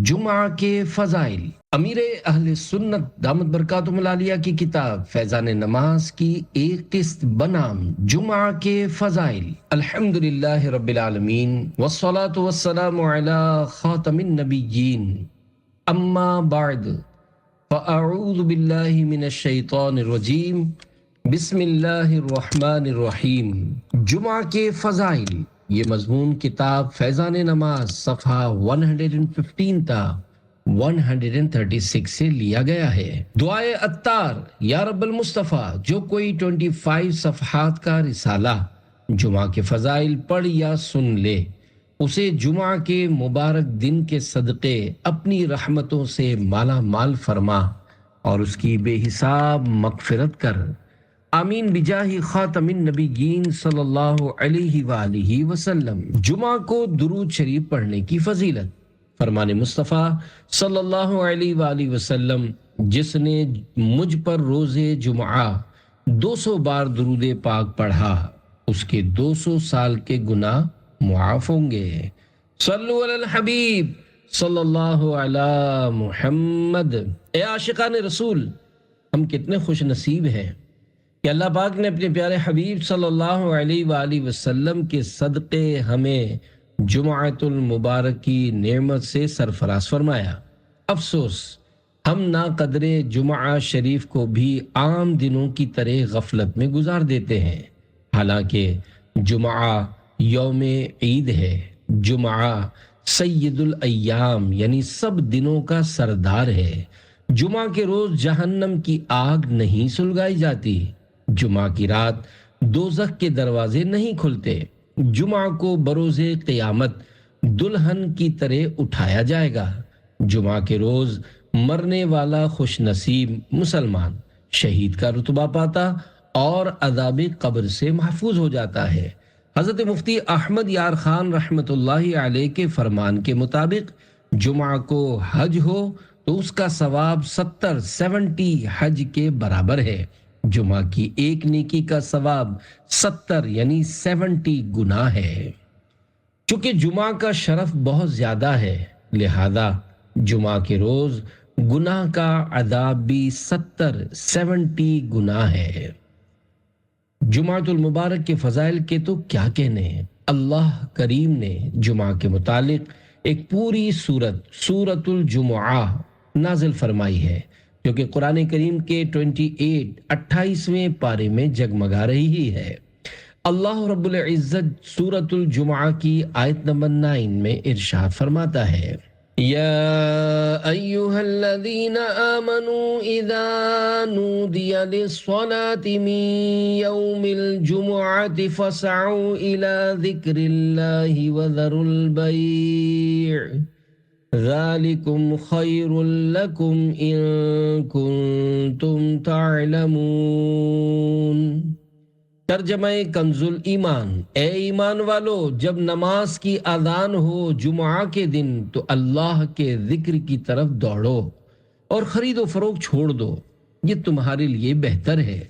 جمعہ کے فضائل۔ امیر اہل سنت دامت برکاتہم العالیہ کی کتاب فیضان نماز کی ایک قسط بنام جمعہ کے فضائل۔ الحمدللہ رب العالمین والصلاة والسلام علی خاتم النبیین، اما بعد فاعوذ باللہ من الشیطان الرجیم، بسم اللہ الرحمن الرحیم۔ جمعہ کے فضائل، یہ مضمون کتاب فیضان نماز صفحہ 115 تا 136 سے لیا گیا ہے۔ دعائے عطار، یا رب المصطفیٰ، جو کوئی 25 صفحات کا رسالہ جمعہ کے فضائل پڑھ یا سن لے، اسے جمعہ کے مبارک دن کے صدقے اپنی رحمتوں سے مالا مال فرما اور اس کی بے حساب مغفرت کر، آمین بجاہ خاتم النبیین صلی اللہ علیہ وآلہ وسلم۔ جمعہ کو درود شریف پڑھنے کی فضیلت۔ فرمان مصطفیٰ صلی اللہ علیہ وآلہ وسلم، جس نے مجھ پر روز جمعہ 200 بار درود پاک پڑھا، اس کے 200 سال کے گناہ معاف ہوں گے۔ صلو علی الحبیب صلی اللہ علی محمد۔ اے عاشقان رسول، ہم کتنے خوش نصیب ہیں کہ اللہ پاک نے اپنے پیارے حبیب صلی اللہ علیہ وآلہ وسلم کے صدقے ہمیں جمعۃ المبارک کی نعمت سے سرفراز فرمایا۔ افسوس، ہم ناقدر جمعہ شریف کو بھی عام دنوں کی طرح غفلت میں گزار دیتے ہیں، حالانکہ جمعہ یوم عید ہے۔ جمعہ سید الایام یعنی سب دنوں کا سردار ہے۔ جمعہ کے روز جہنم کی آگ نہیں سلگائی جاتی۔ جمعہ کی رات دوزخ کے دروازے نہیں کھلتے۔ جمعہ کو بروز قیامت دلہن کی طرح اٹھایا جائے گا۔ جمعہ کے روز مرنے والا خوش نصیب مسلمان شہید کا رتبہ پاتا اور عذاب قبر سے محفوظ ہو جاتا ہے۔ حضرت مفتی احمد یار خان رحمۃ اللہ علیہ کے فرمان کے مطابق جمعہ کو حج ہو تو اس کا ثواب 70 حج کے برابر ہے۔ جمعہ کی ایک نیکی کا ثواب 70 یعنی 70 گناہ ہے۔ چونکہ جمعہ کا شرف بہت زیادہ ہے، لہذا جمعہ کے روز گناہ کا عذاب بھی 70 گناہ ہے۔ جمعۃ المبارک کے فضائل کے تو کیا کہنے ہیں۔ اللہ کریم نے جمعہ کے متعلق ایک پوری سورۃ الجمعہ نازل فرمائی ہے، جو کہ قرآن کریم کے 28ویں پارے میں جگمگا رہی ہے۔ اللہ رب العزت سورۃ الجمعہ کی آیت نمبر 9 میں ارشاد فرماتا ہے، یا ایہا الذین آمنوا اذا نودی للصلاة من یوم الجمعة فاسعوا الى ذکر اللہ وذروا البیع ذالکم خیر لکم ان کنتم تعلمون۔ ترجمہ کنز ایمان، اے ایمان والو، جب نماز کی اذان ہو جمعہ کے دن تو اللہ کے ذکر کی طرف دوڑو اور خرید و فروخت چھوڑ دو، یہ تمہارے لیے بہتر ہے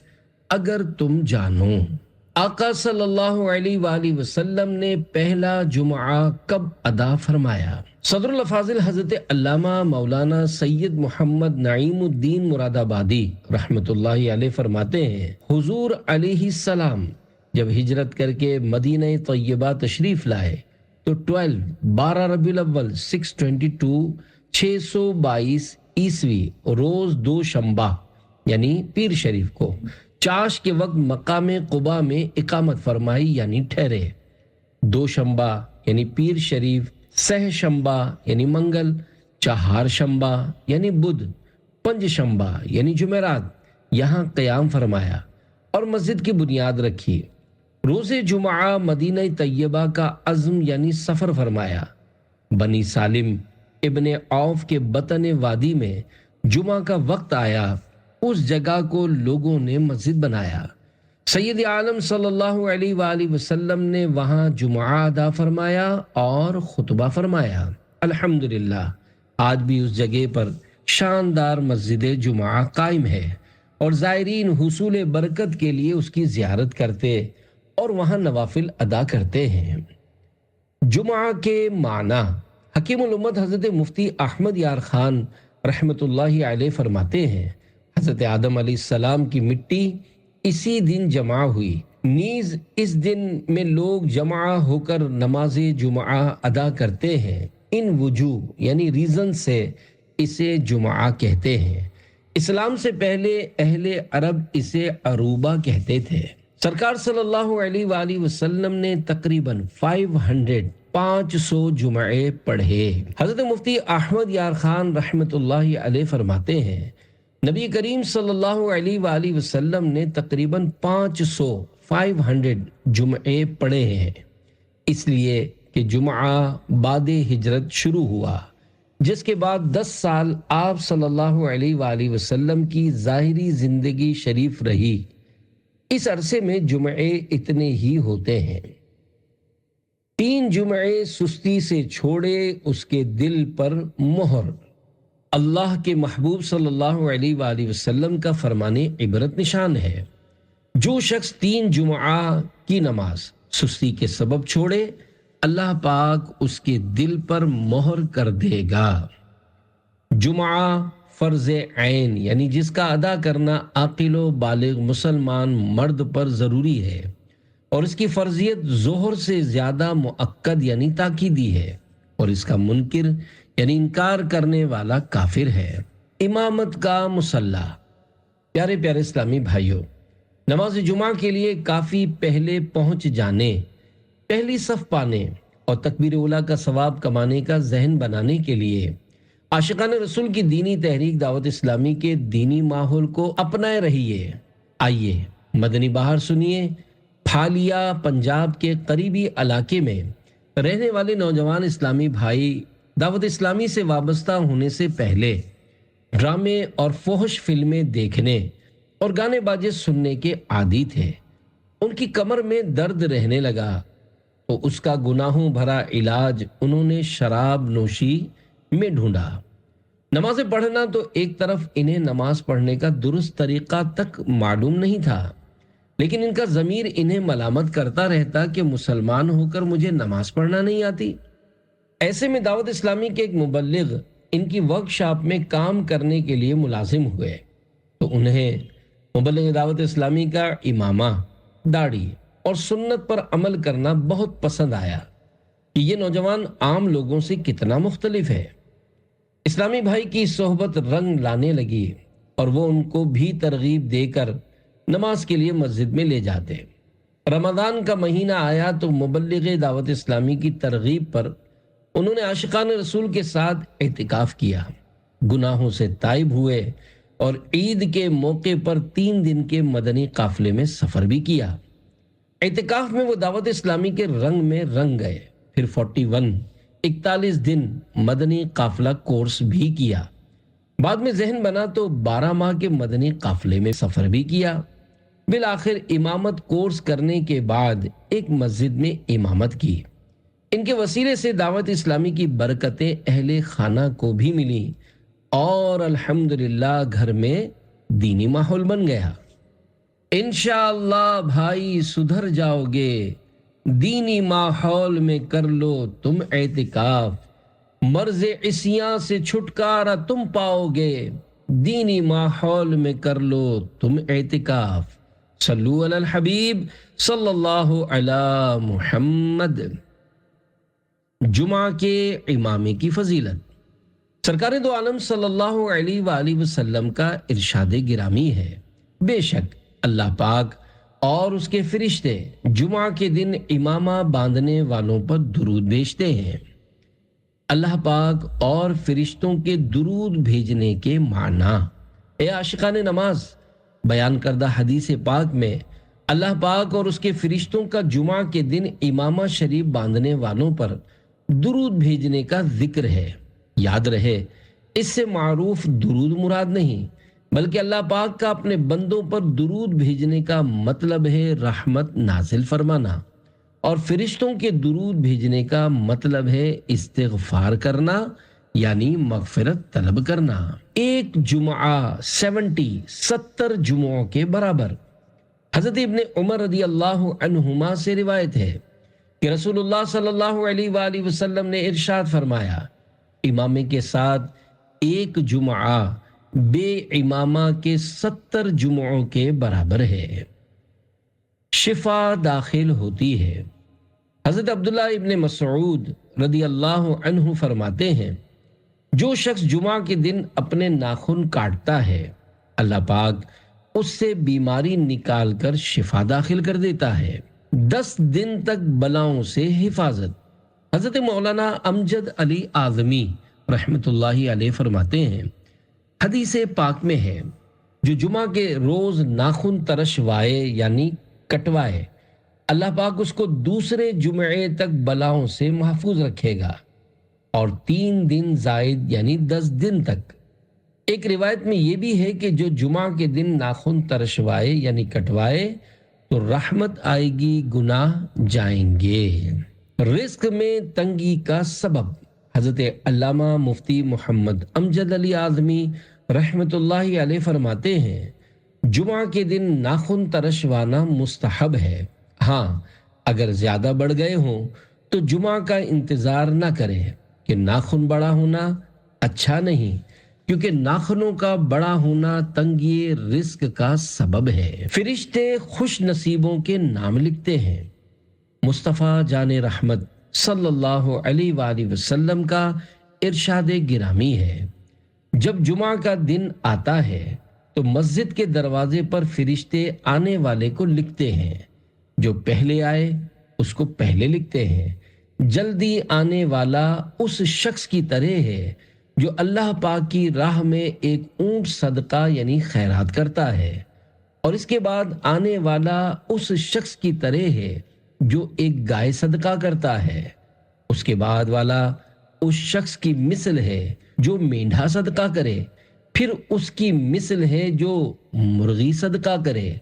اگر تم جانو۔ آقا صلی اللہ علیہ وآلہ وسلم نے پہلا جمعہ کب ادا فرمایا؟ صدر الافاضل حضرت علامہ مولانا سید محمد نعیم الدین مراد آبادی رحمۃ اللہ علیہ فرماتے ہیں، حضور علیہ السلام جب ہجرت کر کے مدینہ طیبہ تشریف لائے تو 12 ربیع الاول 622 عیسوی روز دوشنبہ یعنی پیر شریف کو چاش کے وقت مقام قباء میں اقامت فرمائی یعنی ٹھہرے۔ دوشنبہ یعنی پیر شریف، سہ شنبہ یعنی منگل، چہار شنبہ یعنی بدھ، پنج شنبہ یعنی جمعرات یہاں قیام فرمایا اور مسجد کی بنیاد رکھی۔ روز جمعہ مدینہ طیبہ کا عزم یعنی سفر فرمایا۔ بنی سالم ابن عوف کے بطن وادی میں جمعہ کا وقت آیا، اس جگہ کو لوگوں نے مسجد بنایا۔ سید عالم صلی اللہ علیہ وآلہ وسلم نے وہاں جمعہ ادا فرمایا اور خطبہ فرمایا۔ الحمدللہ آج بھی اس جگہ پر شاندار مسجد جمعہ قائم ہے اور زائرین حصول برکت کے لیے اس کی زیارت کرتے اور وہاں نوافل ادا کرتے ہیں۔ جمعہ کے معنی حکیم الامت حضرت مفتی احمد یار خان رحمۃ اللہ علیہ فرماتے ہیں، حضرت آدم علیہ السلام کی مٹی اسی دن جمع ہوئی، نیز اس دن میں لوگ جمع ہو کر نماز جمعہ ادا کرتے ہیں، ان وجوہ یعنی ریزن سے اسے جمعہ کہتے ہیں۔ اسلام سے پہلے اہل عرب اسے عروبہ کہتے تھے۔ سرکار صلی اللہ علیہ وآلہ وسلم نے تقریباً 500 جمعے پڑھے۔ حضرت مفتی احمد یار خان رحمۃ اللہ علیہ فرماتے ہیں، نبی کریم صلی اللہ علیہ وآلہ وسلم نے تقریباً 500 جمعے پڑھے ہیں، اس لیے کہ جمعہ بعد ہجرت شروع ہوا، جس کے بعد 10 سال آپ صلی اللہ علیہ وآلہ وسلم کی ظاہری زندگی شریف رہی۔ اس عرصے میں جمعے اتنے ہی ہوتے ہیں۔ 3 جمعے سستی سے چھوڑے اس کے دل پر مہر۔ اللہ کے محبوب صلی اللہ علیہ وآلہ وسلم کا فرمان عبرت نشان ہے، جو شخص 3 جمعہ کی نماز سستی کے سبب چھوڑے، اللہ پاک اس کے دل پر مہر کر دے گا۔ جمعہ فرض عین یعنی جس کا ادا کرنا عاقل و بالغ مسلمان مرد پر ضروری ہے، اور اس کی فرضیت ظہر سے زیادہ مؤکد یعنی تاکیدی ہے، اور اس کا منکر یعنی انکار کرنے والا کافر ہے۔ امامت کا مصلی۔ پیارے پیارے اسلامی بھائیوں، نماز جمعہ کے لیے کافی پہلے پہنچ جانے، پہلی صف پانے اور تکبیر اولیٰ کا ثواب کمانے کا ذہن بنانے کے لیے عاشقان رسول کی دینی تحریک دعوت اسلامی کے دینی ماحول کو اپنائے رہیے۔ آئیے مدنی بہار سنیے۔ پھالیا پنجاب کے قریبی علاقے میں رہنے والے نوجوان اسلامی بھائی دعوت اسلامی سے وابستہ ہونے سے پہلے ڈرامے اور فحش فلمیں دیکھنے اور گانے باجے سننے کے عادی تھے۔ ان کی کمر میں درد رہنے لگا تو اس کا گناہوں بھرا علاج انہوں نے شراب نوشی میں ڈھونڈا۔ نمازیں پڑھنا تو ایک طرف انہیں نماز پڑھنے کا درست طریقہ تک معلوم نہیں تھا، لیکن ان کا ضمیر انہیں ملامت کرتا رہتا کہ مسلمان ہو کر مجھے نماز پڑھنا نہیں آتی۔ ایسے میں دعوت اسلامی کے ایک مبلغ ان کی ورک شاپ میں کام کرنے کے لیے ملازم ہوئے، تو انہیں مبلغ دعوت اسلامی کا امامہ، داڑھی اور سنت پر عمل کرنا بہت پسند آیا کہ یہ نوجوان عام لوگوں سے کتنا مختلف ہے۔ اسلامی بھائی کی صحبت رنگ لانے لگی اور وہ ان کو بھی ترغیب دے کر نماز کے لیے مسجد میں لے جاتے۔ رمضان کا مہینہ آیا تو مبلغ دعوت اسلامی کی ترغیب پر انہوں نے عاشقان رسول کے ساتھ اعتکاف کیا، گناہوں سے تائب ہوئے اور عید کے موقع پر 3 دن کے مدنی قافلے میں سفر بھی کیا۔ اعتکاف میں وہ دعوت اسلامی کے رنگ میں رنگ گئے، پھر 41 دن مدنی قافلہ کورس بھی کیا۔ بعد میں ذہن بنا تو 12 ماہ کے مدنی قافلے میں سفر بھی کیا۔ بالآخر امامت کورس کرنے کے بعد ایک مسجد میں امامت کی۔ ان کے وسیلے سے دعوت اسلامی کی برکتیں اہل خانہ کو بھی ملی اور الحمدللہ گھر میں دینی ماحول بن گیا۔ انشاءاللہ بھائی سدھر جاؤ گے، دینی ماحول میں کر لو تم اعتکاف، مرض عصیاں سے چھٹکارا تم پاؤ گے، دینی ماحول میں کر لو تم اعتکاف۔ صلو علی الحبیب صلی اللہ علی محمد۔ جمعہ کے امامے کی فضیلت۔ سرکار دو عالم صلی اللہ علیہ وآلہ وسلم کا ارشاد گرامی ہے، بے شک اللہ پاک اور اس کے فرشتے جمعہ کے دن امامہ باندھنے والوں پر درود بھیجتے ہیں۔ اللہ پاک اور فرشتوں کے درود بھیجنے کے معنی۔ اے عاشقان نماز، بیان کردہ حدیث پاک میں اللہ پاک اور اس کے فرشتوں کا جمعہ کے دن امامہ شریف باندھنے والوں پر درود بھیجنے کا ذکر ہے۔ یاد رہے، اس سے معروف درود مراد نہیں، بلکہ اللہ پاک کا اپنے بندوں پر درود بھیجنے کا مطلب ہے رحمت نازل فرمانا، اور فرشتوں کے درود بھیجنے کا مطلب ہے استغفار کرنا یعنی مغفرت طلب کرنا۔ ایک جمعہ 70 جمعوں کے برابر۔ حضرت ابن عمر رضی اللہ عنہما سے روایت ہے، کہ رسول اللہ صلی اللہ علیہ وآلہ وسلم نے ارشاد فرمایا، امامے کے ساتھ ایک جمعہ بے امامہ کے 70 جمعوں کے برابر ہے، شفا داخل ہوتی ہے۔ حضرت عبداللہ ابن مسعود رضی اللہ عنہ فرماتے ہیں، جو شخص جمعہ کے دن اپنے ناخن کاٹتا ہے، اللہ پاک اس سے بیماری نکال کر شفا داخل کر دیتا ہے، 10 دن تک بلاؤں سے حفاظت۔ حضرت مولانا امجد علی اعظمی رحمۃ اللہ علیہ فرماتے ہیں، حدیث پاک میں ہے، جو جمعہ کے روز ناخن ترشوائے یعنی کٹوائے، اللہ پاک اس کو دوسرے جمعے تک بلاؤں سے محفوظ رکھے گا، اور 3 دن زائد یعنی 10 دن تک۔ ایک روایت میں یہ بھی ہے کہ جو جمعہ کے دن ناخن ترشوائے یعنی کٹوائے تو رحمت آئے گی، گناہ جائیں گے۔ رزق میں تنگی کا سبب، حضرت علامہ مفتی محمد امجد علی اعظمی رحمت اللہ علیہ فرماتے ہیں، جمعہ کے دن ناخن ترشوانا مستحب ہے، ہاں اگر زیادہ بڑھ گئے ہوں تو جمعہ کا انتظار نہ کرے کہ ناخن بڑا ہونا اچھا نہیں، کیونکہ ناخنوں کا بڑا ہونا تنگی رزق کا سبب ہے۔ فرشتے خوش نصیبوں کے نام لکھتے ہیں۔ مصطفیٰ جان رحمت صلی اللہ علیہ وآلہ وسلم کا ارشاد گرامی ہے، جب جمعہ کا دن آتا ہے تو مسجد کے دروازے پر فرشتے آنے والے کو لکھتے ہیں، جو پہلے آئے اس کو پہلے لکھتے ہیں۔ جلدی آنے والا اس شخص کی طرح ہے جو اللہ پاک کی راہ میں ایک اونٹ صدقہ یعنی خیرات کرتا ہے، اور اس کے بعد آنے والا اس شخص کی طرح ہے جو ایک گائے صدقہ کرتا ہے، اس کے بعد والا اس شخص کی مثل ہے جو مینڈھا صدقہ کرے، پھر اس کی مثل ہے جو مرغی صدقہ کرے،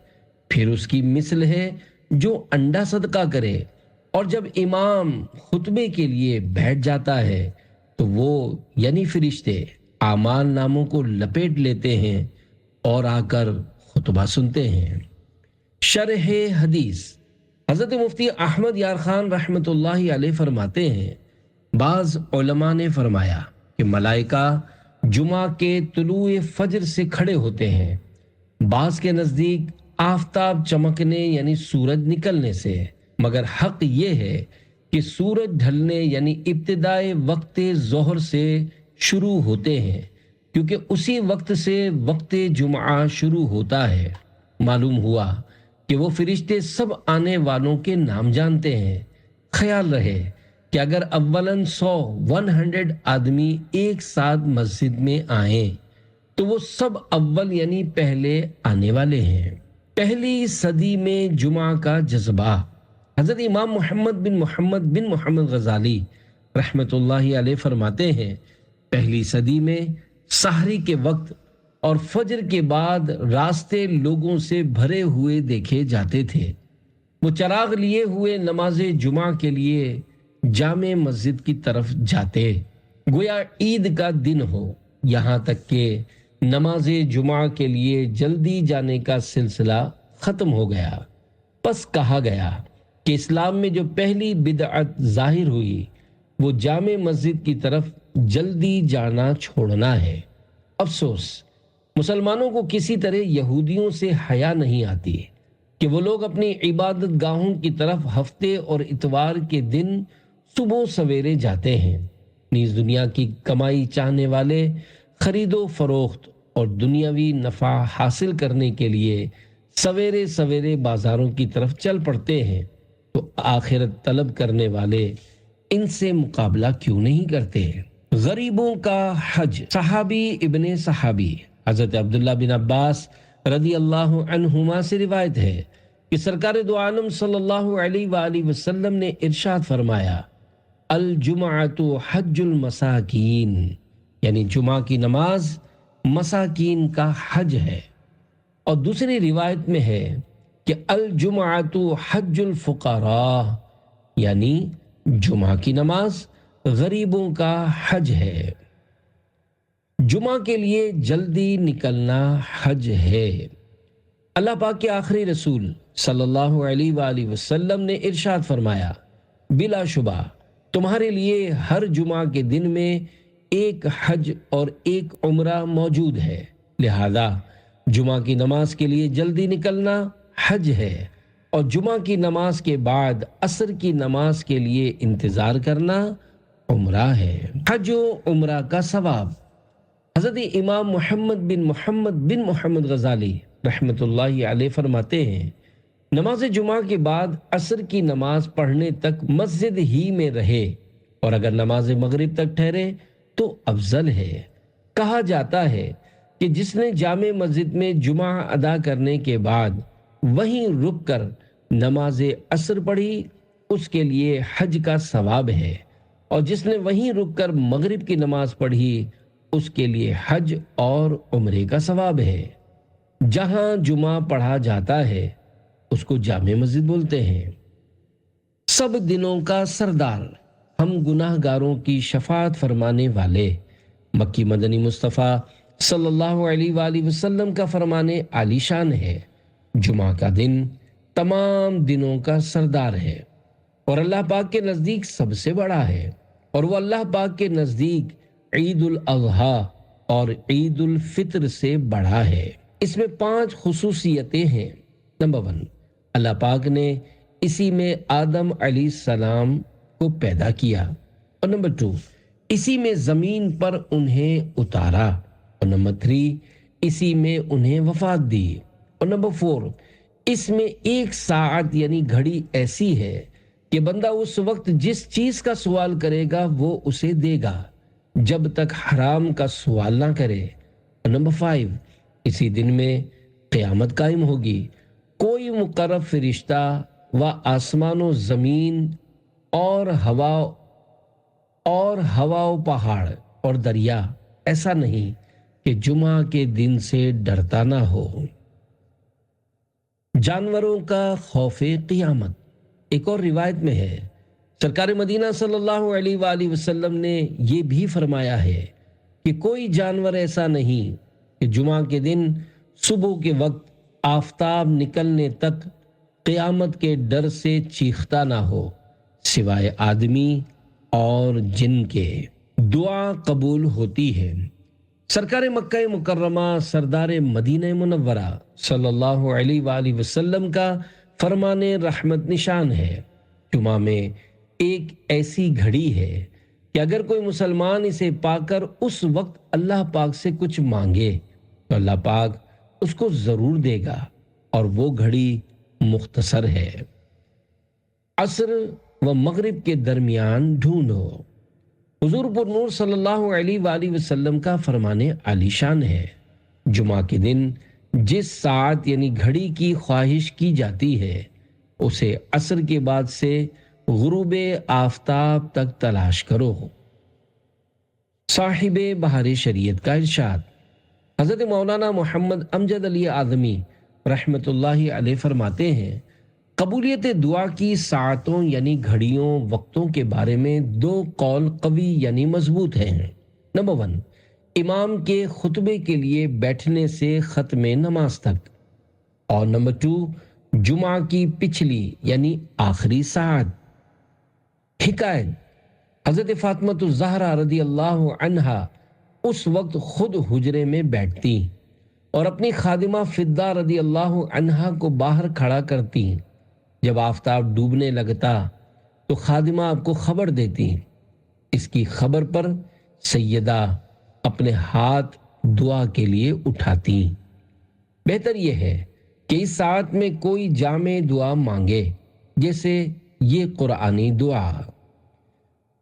پھر اس کی مثل ہے جو انڈا صدقہ کرے، اور جب امام خطبے کے لیے بیٹھ جاتا ہے تو وہ یعنی فرشتے اعمال ناموں کو لپیٹ لیتے ہیں اور آ کر خطبہ سنتے ہیں۔ شرح حدیث، حضرت مفتی احمد یار خان رحمۃ اللہ علیہ فرماتے ہیں، بعض علماء نے فرمایا کہ ملائکہ جمعہ کے طلوع فجر سے کھڑے ہوتے ہیں، بعض کے نزدیک آفتاب چمکنے یعنی سورج نکلنے سے، مگر حق یہ ہے کہ سورج ڈھلنے یعنی ابتدائے وقت ظہر سے شروع ہوتے ہیں، کیونکہ اسی وقت سے وقت جمعہ شروع ہوتا ہے۔ معلوم ہوا کہ وہ فرشتے سب آنے والوں کے نام جانتے ہیں۔ خیال رہے کہ اگر اولاً 100 آدمی ایک ساتھ مسجد میں آئیں تو وہ سب اول یعنی پہلے آنے والے ہیں۔ پہلی صدی میں جمعہ کا جذبہ، حضرت امام محمد بن محمد غزالی رحمت اللہ علیہ فرماتے ہیں، پہلی صدی میں سحری کے وقت اور فجر کے بعد راستے لوگوں سے بھرے ہوئے دیکھے جاتے تھے۔ وہ چراغ لیے ہوئے نماز جمعہ کے لیے جامع مسجد کی طرف جاتے، گویا عید کا دن ہو، یہاں تک کہ نماز جمعہ کے لیے جلدی جانے کا سلسلہ ختم ہو گیا۔ پس کہا گیا کہ اسلام میں جو پہلی بدعت ظاہر ہوئی وہ جامع مسجد کی طرف جلدی جانا چھوڑنا ہے۔ افسوس، مسلمانوں کو کسی طرح یہودیوں سے حیا نہیں آتی کہ وہ لوگ اپنی عبادت گاہوں کی طرف ہفتے اور اتوار کے دن صبح سویرے جاتے ہیں۔ نیز دنیا کی کمائی چاہنے والے خرید و فروخت اور دنیاوی نفع حاصل کرنے کے لیے سویرے سویرے بازاروں کی طرف چل پڑتے ہیں، تو آخرت طلب کرنے والے ان سے مقابلہ کیوں نہیں کرتے؟ غریبوں کا حج، صحابی ابن صحابی حضرت عبداللہ بن عباس رضی اللہ عنہما سے روایت ہے کہ سرکار دو عالم صلی اللہ علیہ وآلہ وسلم نے ارشاد فرمایا، الجمعۃ حج المساکین، یعنی جمعہ کی نماز مساکین کا حج ہے۔ اور دوسری روایت میں ہے کہ الجمعۃ حج الفقراء، یعنی جمعہ کی نماز غریبوں کا حج ہے۔ جمعہ کے لیے جلدی نکلنا حج ہے۔ اللہ پاک کے آخری رسول صلی اللہ علیہ وآلہ وسلم نے ارشاد فرمایا، بلا شبہ تمہارے لیے ہر جمعہ کے دن میں ایک حج اور ایک عمرہ موجود ہے، لہذا جمعہ کی نماز کے لیے جلدی نکلنا حج ہے، اور جمعہ کی نماز کے بعد عصر کی نماز کے لیے انتظار کرنا عمرہ ہے۔ حج و عمرہ کا ثواب۔ حضرت امام محمد بن محمد غزالی رحمۃ اللہ علیہ فرماتے ہیں، نماز جمعہ کے بعد عصر کی نماز پڑھنے تک مسجد ہی میں رہے، اور اگر نماز مغرب تک ٹھہرے تو افضل ہے۔ کہا جاتا ہے کہ جس نے جامع مسجد میں جمعہ ادا کرنے کے بعد وہیں رک کر نماز عصر پڑھی، اس کے لیے حج کا ثواب ہے، اور جس نے وہیں رک کر مغرب کی نماز پڑھی، اس کے لیے حج اور عمرے کا ثواب ہے۔ جہاں جمعہ پڑھا جاتا ہے اس کو جامع مسجد بولتے ہیں۔ سب دنوں کا سردار، ہم گناہ گاروں کی شفاعت فرمانے والے، مکی مدنی مصطفیٰ صلی اللہ علیہ وآلہ وسلم کا فرمانے عالی شان ہے، جمعہ کا دن تمام دنوں کا سردار ہے اور اللہ پاک کے نزدیک سب سے بڑا ہے، اور وہ اللہ پاک کے نزدیک عید الاضحیٰ اور عید الفطر سے بڑا ہے۔ اس میں 5 خصوصیتیں ہیں۔ نمبر 1، اللہ پاک نے اسی میں آدم علیہ السلام کو پیدا کیا، اور نمبر 2، اسی میں زمین پر انہیں اتارا، اور نمبر 3، اسی میں انہیں وفات دی، اور نمبر 4، اس میں 1 ساعت یعنی گھڑی ایسی ہے کہ بندہ اس وقت جس چیز کا سوال کرے گا وہ اسے دے گا جب تک حرام کا سوال نہ کرے، اور نمبر 5، اسی دن میں قیامت قائم ہوگی، کوئی مقرب فرشتہ و آسمان و زمین اور ہوا و پہاڑ اور دریا ایسا نہیں کہ جمعہ کے دن سے ڈرتا نہ ہو۔ جانوروں کا خوف قیامت۔ ایک اور روایت میں ہے، سرکار مدینہ صلی اللہ علیہ وآلہ وسلم نے یہ بھی فرمایا ہے کہ کوئی جانور ایسا نہیں کہ جمعہ کے دن صبح کے وقت آفتاب نکلنے تک قیامت کے ڈر سے چیختا نہ ہو، سوائے آدمی اور جن کے۔ دعا قبول ہوتی ہے۔ سرکار مکہ مکرمہ سردار مدینہ منورہ صلی اللہ علیہ وآلہ وسلم کا فرمان رحمت نشان ہے، جمعہ میں ایک ایسی گھڑی ہے کہ اگر کوئی مسلمان اسے پا کر اس وقت اللہ پاک سے کچھ مانگے تو اللہ پاک اس کو ضرور دے گا، اور وہ گھڑی مختصر ہے۔ عصر و مغرب کے درمیان ڈھونڈو۔ حضور پر نور صلی اللہ علیہ وآلہ وسلم کا فرمان عالی شان ہے، جمعہ کے دن جس ساعت یعنی گھڑی کی خواہش کی جاتی ہے اسے عصر کے بعد سے غروب آفتاب تک تلاش کرو۔ صاحب بہار شریعت کا ارشاد۔ حضرت مولانا محمد امجد علی اعظمی رحمۃ اللہ علیہ فرماتے ہیں، قبولیت دعا کی ساعتوں یعنی گھڑیوں وقتوں کے بارے میں 2 قول قوی یعنی مضبوط ہیں۔ نمبر 1، امام کے خطبے کے لیے بیٹھنے سے ختم نماز تک، اور نمبر 2، جمعہ کی پچھلی یعنی آخری ساعت۔ حکایت، حضرت فاطمہ الزہرا رضی اللہ عنہا اس وقت خود حجرے میں بیٹھتی اور اپنی خادمہ فضہ رضی اللہ عنہا کو باہر کھڑا کرتی۔ جب آفتاب ڈوبنے لگتا تو خادمہ آپ کو خبر دیتی۔ اس کی خبر پر سیدہ اپنے ہاتھ دعا کے لیے اٹھاتی۔ بہتر یہ ہے کہ اس ساعت میں کوئی جامع دعا مانگے، جیسے یہ قرآنی دعا،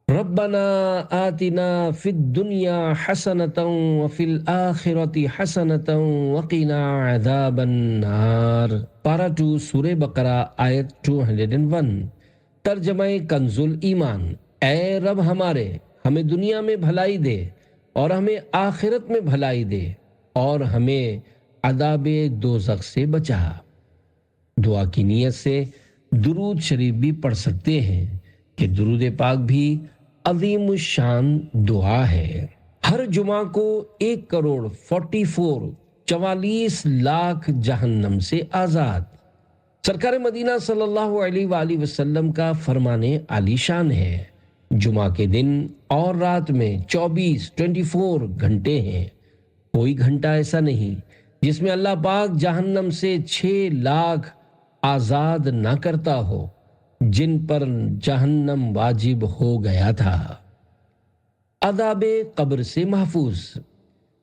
ربنا آتنا فی الدنیا حسنۃ وفی الآخرۃ حسنۃ وقنا عذاب النار۔ پارہ 2 سورہ بقرہ آیت 201۔ ترجمہ کنز ایمان، اے رب ہمارے، ہمیں دنیا میں بھلائی دے اور ہمیں آخرت میں بھلائی دے، اور ہمیں عذاب دوزخ سے بچا۔ دعا کی نیت سے درود شریف بھی پڑھ سکتے ہیں کہ درود پاک بھی عظیم الشان دعا ہے۔ ہر جمعہ کو 1,44,44 لاکھ جہنم سے آزاد۔ سرکار مدینہ صلی اللہ علیہ وآلہ وسلم کا فرمان عالی شان ہے، جمعہ کے دن اور رات میں 24 گھنٹے ہیں، کوئی گھنٹہ ایسا نہیں جس میں اللہ پاک جہنم سے 6 لاکھ آزاد نہ کرتا ہو جن پر جہنم واجب ہو گیا تھا۔ عذاب قبر سے محفوظ۔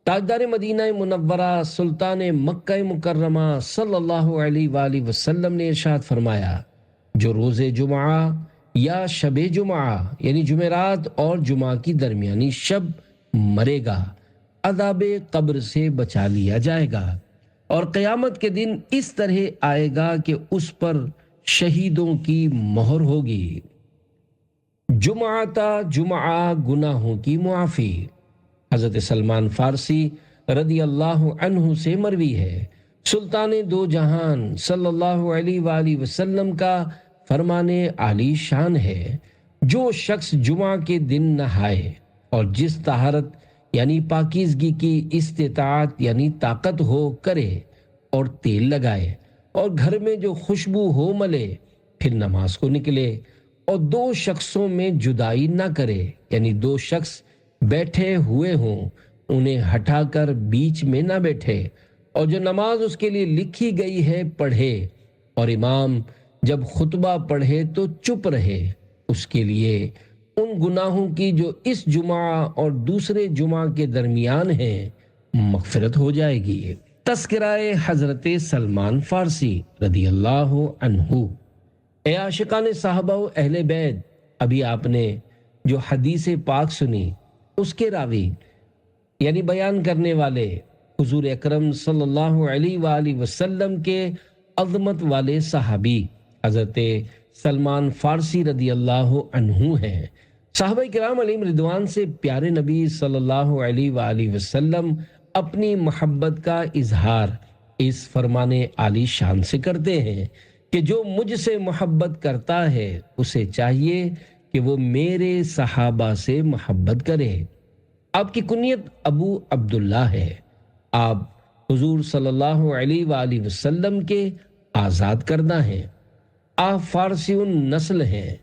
تاجدار مدینہ منورہ سلطان مکہ مکرمہ صلی اللہ علیہ وآلہ وسلم نے ارشاد فرمایا، جو روز جمعہ یا شب جمعہ یعنی جمعرات اور جمعہ کی درمیانی شب مرے گا، عذاب قبر سے بچا لیا جائے گا، اور قیامت کے دن اس طرح آئے گا کہ اس پر شہیدوں کی مہر ہوگی۔ جمعہ تا جمعہ گناہوں کی معافی۔ حضرت سلمان فارسی رضی اللہ عنہ سے مروی ہے، سلطان دو جہان صلی اللہ علیہ وآلہ وسلم کا فرمان عالی شان ہے، جو شخص جمعہ کے دن نہائے اور جس طہارت یعنی پاکیزگی کی استطاعت یعنی طاقت ہو کرے اور تیل لگائے اور گھر میں جو خوشبو ہو ملے، پھر نماز کو نکلے اور 2 شخصوں میں جدائی نہ کرے، یعنی 2 شخص بیٹھے ہوئے ہوں انہیں ہٹا کر بیچ میں نہ بیٹھے، اور جو نماز اس کے لیے لکھی گئی ہے پڑھے، اور امام جب خطبہ پڑھے تو چپ رہے، اس کے لیے ان گناہوں کی جو اس جمعہ اور دوسرے جمعہ کے درمیان ہیں مغفرت ہو جائے گی۔ تذکرہ حضرت سلمان فارسی رضی اللہ عنہ۔ اے عاشقان صحابہ و اہل بیت، ابھی آپ نے جو حدیث پاک سنی اس کے راوی یعنی بیان کرنے والے حضور اکرم صلی اللہ علیہ وآلہ وسلم کے عظمت والے صحابی حضرت سلمان فارسی رضی اللہ عنہ ہیں۔ صحابہ کرام علیہم رضوان سے پیارے نبی صلی اللہ علیہ وآلہ وسلم اپنی محبت کا اظہار اس فرمان عالی شان سے کرتے ہیں کہ جو مجھ سے محبت کرتا ہے اسے چاہیے کہ وہ میرے صحابہ سے محبت کرے۔ آپ کی کنیت ابو عبداللہ ہے، آپ حضور صلی اللہ علیہ وآلہ وسلم کے آزاد کردہ ہیں، آپ فارسی نسل ہیں،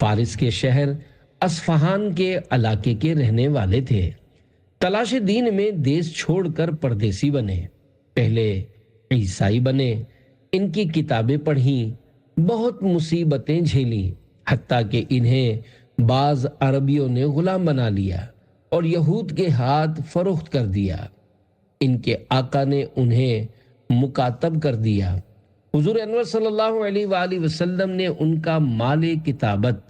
فارس کے شہر اصفہان کے علاقے کے رہنے والے تھے، تلاش دین میں دیس چھوڑ کر پردیسی بنے، پہلے عیسائی بنے، ان کی کتابیں پڑھیں، بہت مصیبتیں جھیلیں، حتیٰ کہ انہیں بعض عربیوں نے غلام بنا لیا اور یہود کے ہاتھ فروخت کر دیا۔ ان کے آقا نے انہیں مکاتب کر دیا۔ حضور انور صلی اللہ علیہ وآلہ وسلم نے ان کا مال کتابت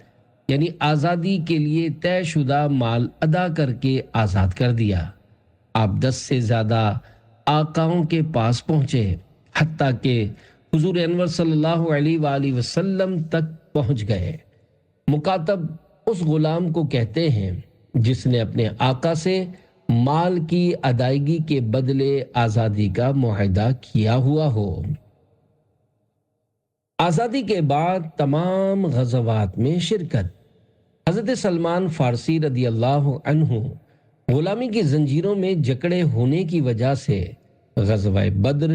یعنی آزادی کے لیے طے شدہ مال ادا کر کے آزاد کر دیا۔ آپ 10 سے زیادہ آقاؤں کے پاس پہنچے، حتیٰ کہ حضور انور صلی اللہ علیہ وآلہ وسلم تک پہنچ گئے۔ مکاتب اس غلام کو کہتے ہیں جس نے اپنے آقا سے مال کی ادائیگی کے بدلے آزادی کا معاہدہ کیا ہوا ہو۔ آزادی کے بعد تمام غزوات میں شرکت۔ حضرت سلمان فارسی رضی اللہ عنہ غلامی کی زنجیروں میں جکڑے ہونے کی وجہ سے غزوہ بدر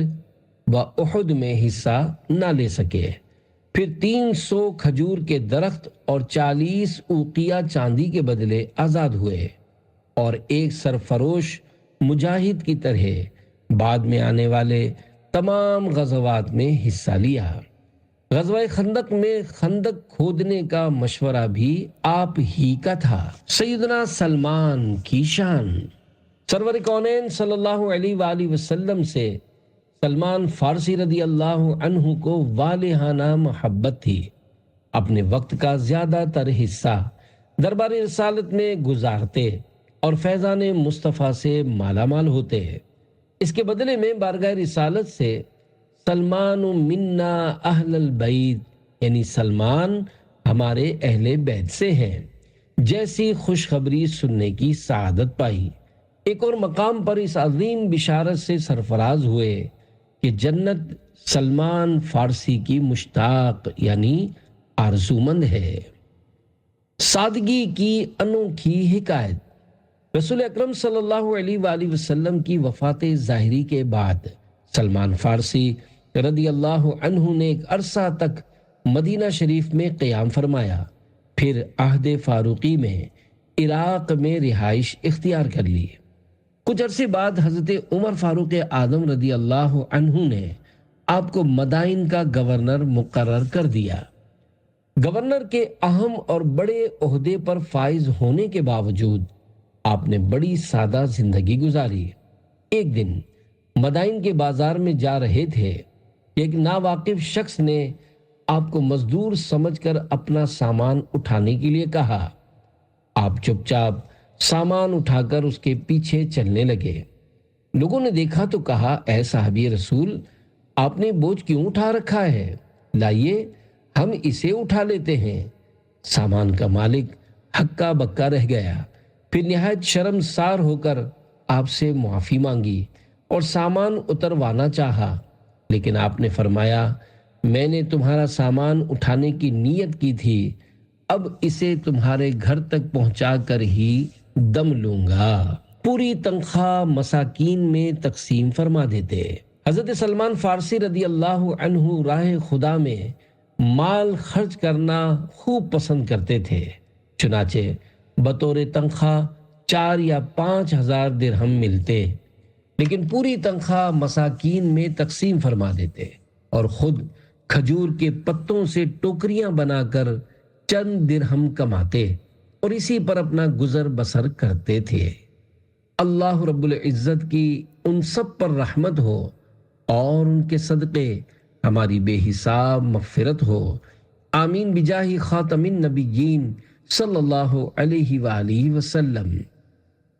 و احد میں حصہ نہ لے سکے، پھر 300 کھجور کے درخت اور 40 اوقیہ چاندی کے بدلے آزاد ہوئے، اور ایک سرفروش مجاہد کی طرح بعد میں آنے والے تمام غزوات میں حصہ لیا۔ غزوہ خندق میں خندق کھودنے کا مشورہ بھی آپ ہی کا تھا۔ سیدنا سلمان کی شان۔ سرور کونین صلی اللہ علیہ وآلہ وسلم سے سلمان فارسی رضی اللہ عنہ کو والہانہ محبت تھی، اپنے وقت کا زیادہ تر حصہ دربار رسالت میں گزارتے اور فیضان مصطفیٰ سے مالا مال ہوتے۔ اس کے بدلے میں بارگاہ رسالت سے سلمان منا اہل البیت یعنی سلمان ہمارے اہل بیت سے ہیں جیسی خوشخبری سننے کی سعادت پائی۔ ایک اور مقام پر اس عظیم بشارت سے سرفراز ہوئے کہ جنت سلمان فارسی کی مشتاق یعنی آرزومند ہے۔ سادگی کی انوکھی حکایت۔ رسول اکرم صلی اللہ علیہ وآلہ وسلم کی وفات ظاہری کے بعد سلمان فارسی رضی اللہ عنہ نے ایک عرصہ تک مدینہ شریف میں قیام فرمایا، پھر عہد فاروقی میں عراق میں رہائش اختیار کر لی۔ کچھ عرصے بعد حضرت عمر فاروق اعظم رضی اللہ عنہ نے آپ کو مدائن کا گورنر مقرر کر دیا۔ گورنر کے اہم اور بڑے عہدے پر فائز ہونے کے باوجود آپ نے بڑی سادہ زندگی گزاری۔ ایک دن مدائن کے بازار میں جا رہے تھے، ایک ناواقف شخص نے آپ کو مزدور سمجھ کر اپنا سامان اٹھانے کے لیے کہا۔ آپ چپ چاپ سامان اٹھا کر اس کے پیچھے چلنے لگے۔ لوگوں نے دیکھا تو کہا، اے صحابی رسول، آپ نے بوجھ کیوں اٹھا رکھا ہے؟ لائیے ہم اسے اٹھا لیتے ہیں۔ سامان کا مالک ہکا بکا رہ گیا، پھر نہایت شرمسار ہو کر آپ سے معافی مانگی اور سامان اتروانا چاہا، لیکن آپ نے فرمایا، میں نے تمہارا سامان اٹھانے کی نیت کی تھی، اب اسے تمہارے گھر تک پہنچا کر ہی دم لوں گا۔ پوری تنخواہ مساکین میں تقسیم فرما دیتے۔ حضرت سلمان فارسی رضی اللہ عنہ راہ خدا میں مال خرچ کرنا خوب پسند کرتے تھے، چنانچہ بطور تنخواہ 4 یا 5 ہزار درہم ملتے، لیکن پوری تنخواہ مساکین میں تقسیم فرما دیتے اور خود کھجور کے پتوں سے ٹوکریاں بنا کر چند درہم کماتے اور اسی پر اپنا گزر بسر کرتے تھے۔ اللہ رب العزت کی ان سب پر رحمت ہو اور ان کے صدقے ہماری بے حساب مغفرت ہو، آمین بجاہ خاتم النبیین صلی اللہ علیہ وآلہ وسلم۔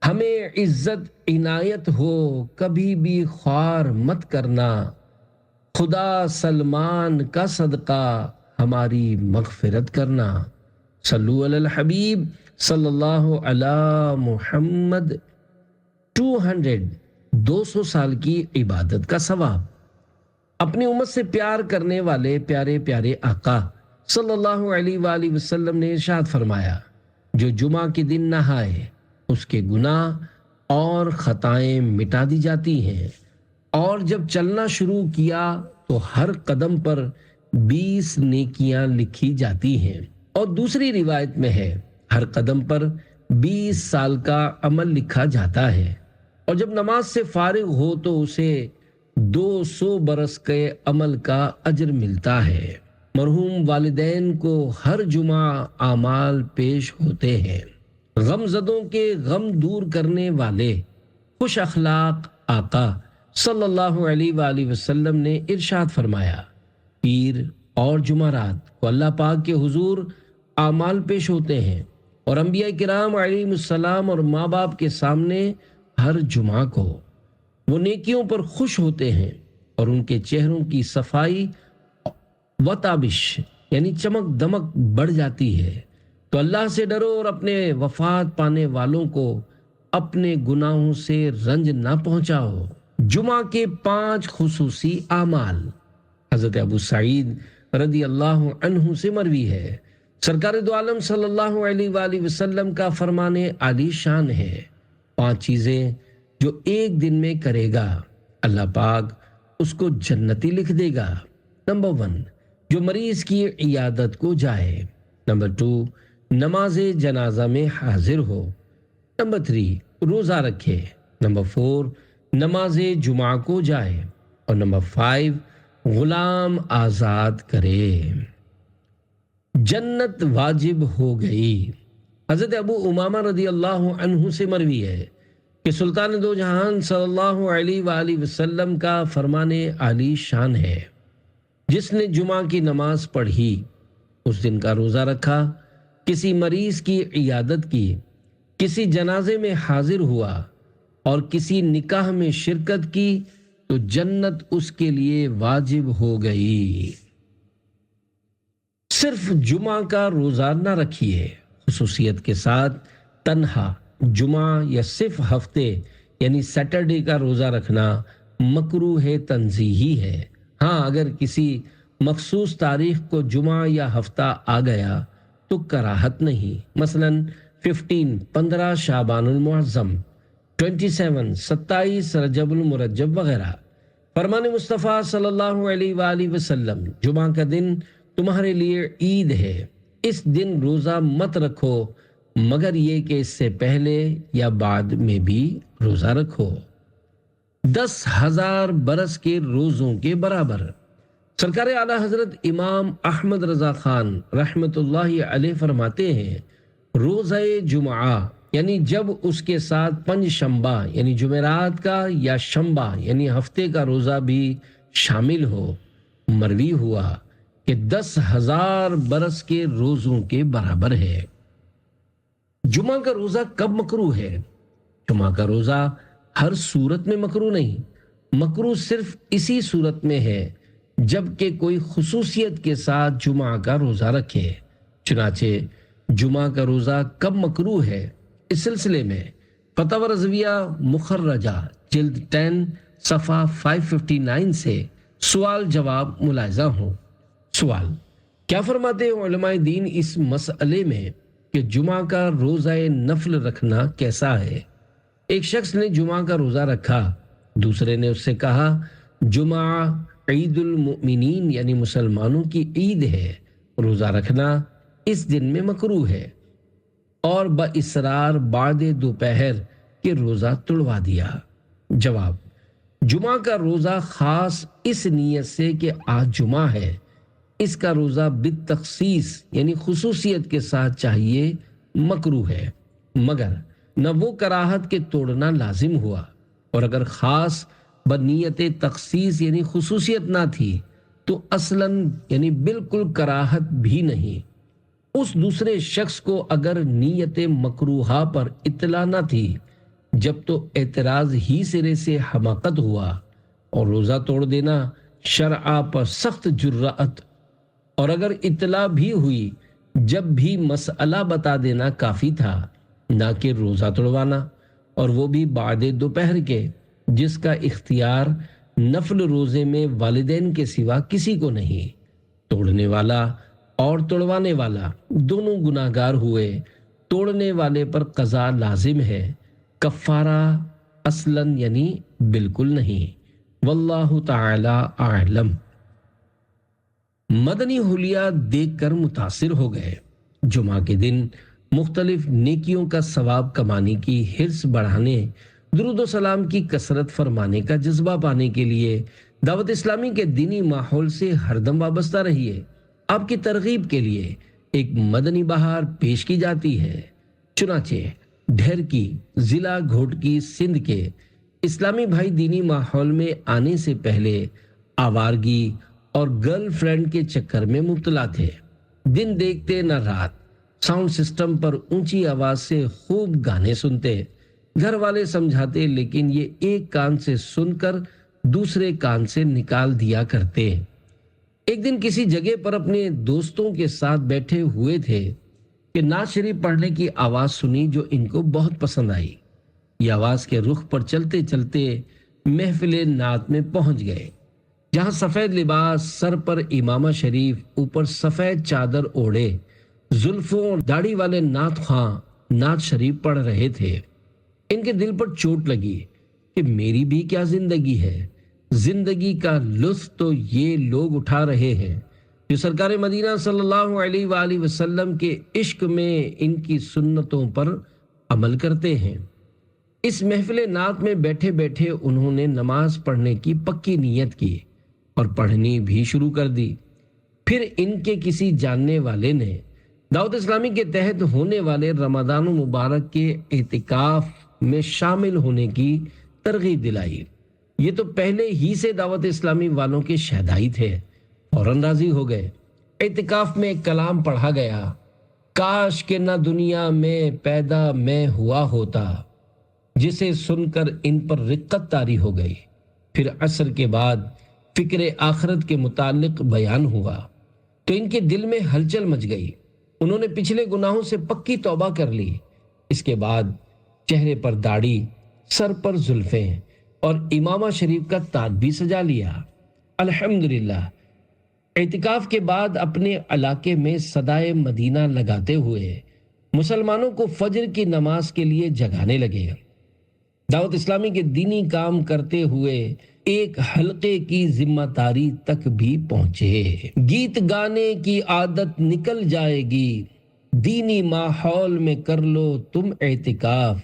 ہمیں عزت عنایت ہو، کبھی بھی خوار مت کرنا، خدا سلمان کا صدقہ ہماری مغفرت کرنا۔ صلو علی الحبیب صلی اللہ علی محمد۔ 200 سال کی عبادت کا ثواب۔ اپنی امت سے پیار کرنے والے پیارے پیارے آقا صلی اللہ علیہ وآلہ وسلم نے ارشاد فرمایا، جو جمعہ کے دن نہائے اس کے گناہ اور خطائیں مٹا دی جاتی ہیں، اور جب چلنا شروع کیا تو ہر قدم پر 20 نیکیاں لکھی جاتی ہیں، اور دوسری روایت میں ہے ہر قدم پر 20 سال کا عمل لکھا جاتا ہے، اور جب نماز سے فارغ ہو تو اسے 200 برس کے عمل کا اجر ملتا ہے۔ مرحوم والدین کو ہر جمعہ اعمال پیش ہوتے ہیں۔ غم زدوں کے غم دور کرنے والے خوش اخلاق آقا صلی اللہ علیہ وآلہ وسلم نے ارشاد فرمایا، پیر اور جمعرات کو اللہ پاک کے حضور اعمال پیش ہوتے ہیں، اور انبیاء کرام علیہ السلام اور ماں باپ کے سامنے ہر جمعہ کو وہ نیکیوں پر خوش ہوتے ہیں، اور ان کے چہروں کی صفائی و تابش یعنی چمک دمک بڑھ جاتی ہے۔ تو اللہ سے ڈرو اور اپنے وفات پانے والوں کو اپنے گناہوں سے رنج نہ پہنچاؤ۔ جمعہ کے 5 خصوصی اعمال۔ حضرت ابو سعید رضی اللہ عنہ سے مروی ہے، سرکار دو عالم صلی اللہ علیہ وآلہ وسلم کا فرمان عالی شان ہے، 5 چیزیں جو ایک دن میں کرے گا اللہ پاک اس کو جنتی لکھ دے گا۔ نمبر 1، جو مریض کی عیادت کو جائے۔ نمبر 2، نماز جنازہ میں حاضر ہو۔ نمبر 3، روزہ رکھے۔ نمبر 4، نماز جمعہ کو جائے۔ اور نمبر 5، غلام آزاد کرے۔ جنت واجب ہو گئی۔ حضرت ابو امامہ رضی اللہ عنہ سے مروی ہے کہ سلطان دو جہان صلی اللہ علیہ وآلہ وسلم کا فرمان عالی شان ہے، جس نے جمعہ کی نماز پڑھی، اس دن کا روزہ رکھا، کسی مریض کی عیادت کی، کسی جنازے میں حاضر ہوا اور کسی نکاح میں شرکت کی، تو جنت اس کے لیے واجب ہو گئی۔ صرف جمعہ کا روزہ نہ رکھیے، خصوصیت کے ساتھ تنہا جمعہ یا صرف ہفتے یعنی سیٹرڈے کا روزہ رکھنا مکروہ تنزیہی ہے۔ ہاں، اگر کسی مخصوص تاریخ کو جمعہ یا ہفتہ آ گیا تو کراہت نہیں، مثلا 15 شعبان المعظم، 27 رجب المرجب وغیرہ۔ فرمان مصطفیٰ صلی اللہ علیہ وآلہ وسلم، جمعہ کا دن تمہارے لیے عید ہے، اس دن روزہ مت رکھو مگر یہ کہ اس سے پہلے یا بعد میں بھی روزہ رکھو، 10,000 برس کے روزوں کے برابر۔ سرکار اعلیٰ حضرت امام احمد رضا خان رحمت اللہ علیہ فرماتے ہیں، روزہ جمعہ یعنی جب اس کے ساتھ پنج شنبہ یعنی جمعرات کا یا شنبہ یعنی ہفتے کا روزہ بھی شامل ہو، مروی ہوا کہ 10,000 برس کے روزوں کے برابر ہے۔ جمعہ کا روزہ کب مکروہ ہے؟ جمعہ کا روزہ ہر صورت میں مکروہ نہیں، مکروہ صرف اسی صورت میں ہے جبکہ کوئی خصوصیت کے ساتھ جمعہ کا روزہ رکھے۔ چنانچہ جمعہ کا روزہ کب مکروہ ہے، اس سلسلے میں فتاوی رضویہ مخرجہ جلد 10 صفحہ 559 سے سوال جواب ملاحظہ ہوں۔ سوال: کیا فرماتے ہیں علماء دین اس مسئلے میں کہ جمعہ کا روزہ نفل رکھنا کیسا ہے؟ ایک شخص نے جمعہ کا روزہ رکھا، دوسرے نے اس سے کہا جمعہ عید المؤمنین یعنی مسلمانوں کی عید ہے، روزہ رکھنا اس دن میں مکروہ ہے، اور باصرار بعد دوپہر کے روزہ توڑوا دیا۔ جواب: جمعہ کا روزہ خاص اس نیت سے کہ آج جمعہ ہے، اس کا روزہ بالتخصیص یعنی خصوصیت کے ساتھ چاہیے مکروہ ہے، مگر نہ وہ کراہت کے توڑنا لازم ہوا، اور اگر خاص بنیت تخصیص یعنی خصوصیت نہ تھی تو اصلاً یعنی بالکل کراہت بھی نہیں۔ اس دوسرے شخص کو اگر نیت مکروہہ پر اطلاع نہ تھی جب تو اعتراض ہی سرے سے حماقت ہوا، اور روزہ توڑ دینا شرع پر سخت جرأت، اور اگر اطلاع بھی ہوئی جب بھی مسئلہ بتا دینا کافی تھا، نہ کہ روزہ توڑوانا، اور وہ بھی بعد دوپہر کے، جس کا اختیار نفل روزے میں والدین کے سوا کسی کو نہیں۔ توڑنے والا اور توڑوانے والا دونوں گناہگار ہوئے، توڑنے والے پر قضا لازم ہے، کفارہ اصلاً یعنی بالکل نہیں۔ واللہ تعالی اعلم۔ مدنی حلیہ دیکھ کر متاثر ہو گئے۔ جمعہ کے دن مختلف نیکیوں کا ثواب کمانے کی حرص بڑھانے، درود و سلام کی کثرت فرمانے کا جذبہ پانے کے لیے دعوت اسلامی کے دینی ماحول سے ہر دم وابستہ رہیے۔ آپ کی ترغیب کے لیے ایک مدنی بہار پیش کی جاتی ہے۔ چنانچہ ڈھیر کی ضلع گھوٹکی سندھ کے اسلامی بھائی دینی ماحول میں آنے سے پہلے آوارگی اور گرل فرینڈ کے چکر میں مبتلا تھے۔ دن دیکھتے نہ رات، ساؤنڈ سسٹم پر اونچی آواز سے خوب گانے سنتے، گھر والے سمجھاتے لیکن یہ ایک کان سے سن کر دوسرے کان سے نکال دیا کرتے۔ ایک دن کسی جگہ پر اپنے دوستوں کے ساتھ بیٹھے ہوئے تھے کہ نعت شریف پڑھنے کی آواز سنی جو ان کو بہت پسند آئی۔ یہ آواز کے رخ پر چلتے چلتے محفل نعت میں پہنچ گئے، جہاں سفید لباس، سر پر امامہ شریف، اوپر سفید چادر اوڑھے، زلفوں اور داڑھی والے نعت خواں نعت شریف پڑھ رہے تھے۔ ان کے دل پر چوٹ لگی کہ میری بھی کیا زندگی ہے، زندگی کا لطف تو یہ لوگ اٹھا رہے ہیں جو سرکار مدینہ صلی اللہ علیہ وآلہ وسلم کے عشق میں ان کی سنتوں پر عمل کرتے ہیں۔ اس محفل نعت میں بیٹھے بیٹھے انہوں نے نماز پڑھنے کی پکی نیت کی اور پڑھنی بھی شروع کر دی۔ پھر ان کے کسی جاننے والے نے دعوت اسلامی کے تحت ہونے والے رمضان المبارک کے اعتکاف میں شامل ہونے کی ترغیب دلائی۔ یہ تو پہلے ہی سے دعوت اسلامی والوں کے شہدائی تھے، فوراً راضی ہو گئے۔ اعتکاف میں ایک کلام پڑھا گیا، کاش کہ نہ دنیا میں پیدا میں ہوا ہوتا، جسے سن کر ان پر رقت طاری ہو گئی۔ پھر عصر کے بعد فکر آخرت کے متعلق بیان ہوا تو ان کے دل میں ہلچل مچ گئی۔ انہوں نے پچھلے گناہوں سے پکی توبہ کر لی۔ اس کے بعد چہرے پر داڑھی، سر پر زلفیں اور امامہ شریف کا تاج بھی سجا لیا۔ الحمدللہ اعتکاف کے بعد اپنے علاقے میں صدائے مدینہ لگاتے ہوئے مسلمانوں کو فجر کی نماز کے لیے جگانے لگے۔ دعوت اسلامی کے دینی کام کرتے ہوئے ایک حلقے کی ذمہ داری تک بھی پہنچے۔ گیت گانے کی عادت نکل جائے گی، دینی ماحول میں کر لو تم اعتکاف،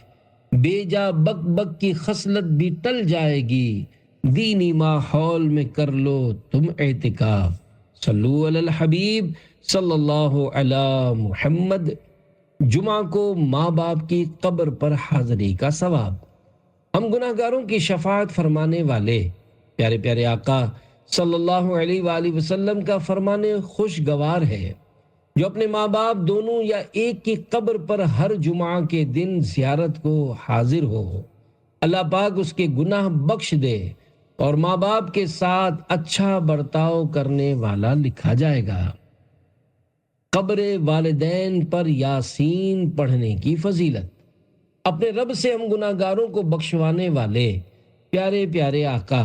بے جا بک بک کی خصلت بھی ٹل جائے گی، دینی ماحول میں کر لو تم اعتکاف۔ صلو علی الحبیب صلی اللہ علی محمد۔ جمعہ کو ماں باپ کی قبر پر حاضری کا ثواب۔ ہم گناہ گاروں کی شفاعت فرمانے والے پیارے پیارے آقا صلی اللہ علیہ وآلہ وسلم کا فرمان خوشگوار ہے، جو اپنے ماں باپ دونوں یا ایک کی قبر پر ہر جمعہ کے دن زیارت کو حاضر ہو، اللہ پاک اس کے گناہ بخش دے اور ماں باپ کے ساتھ اچھا برتاؤ کرنے والا لکھا جائے گا۔ قبر والدین پر یاسین پڑھنے کی فضیلت۔ اپنے رب سے ہم گناہ گاروں کو بخشوانے والے پیارے پیارے آقا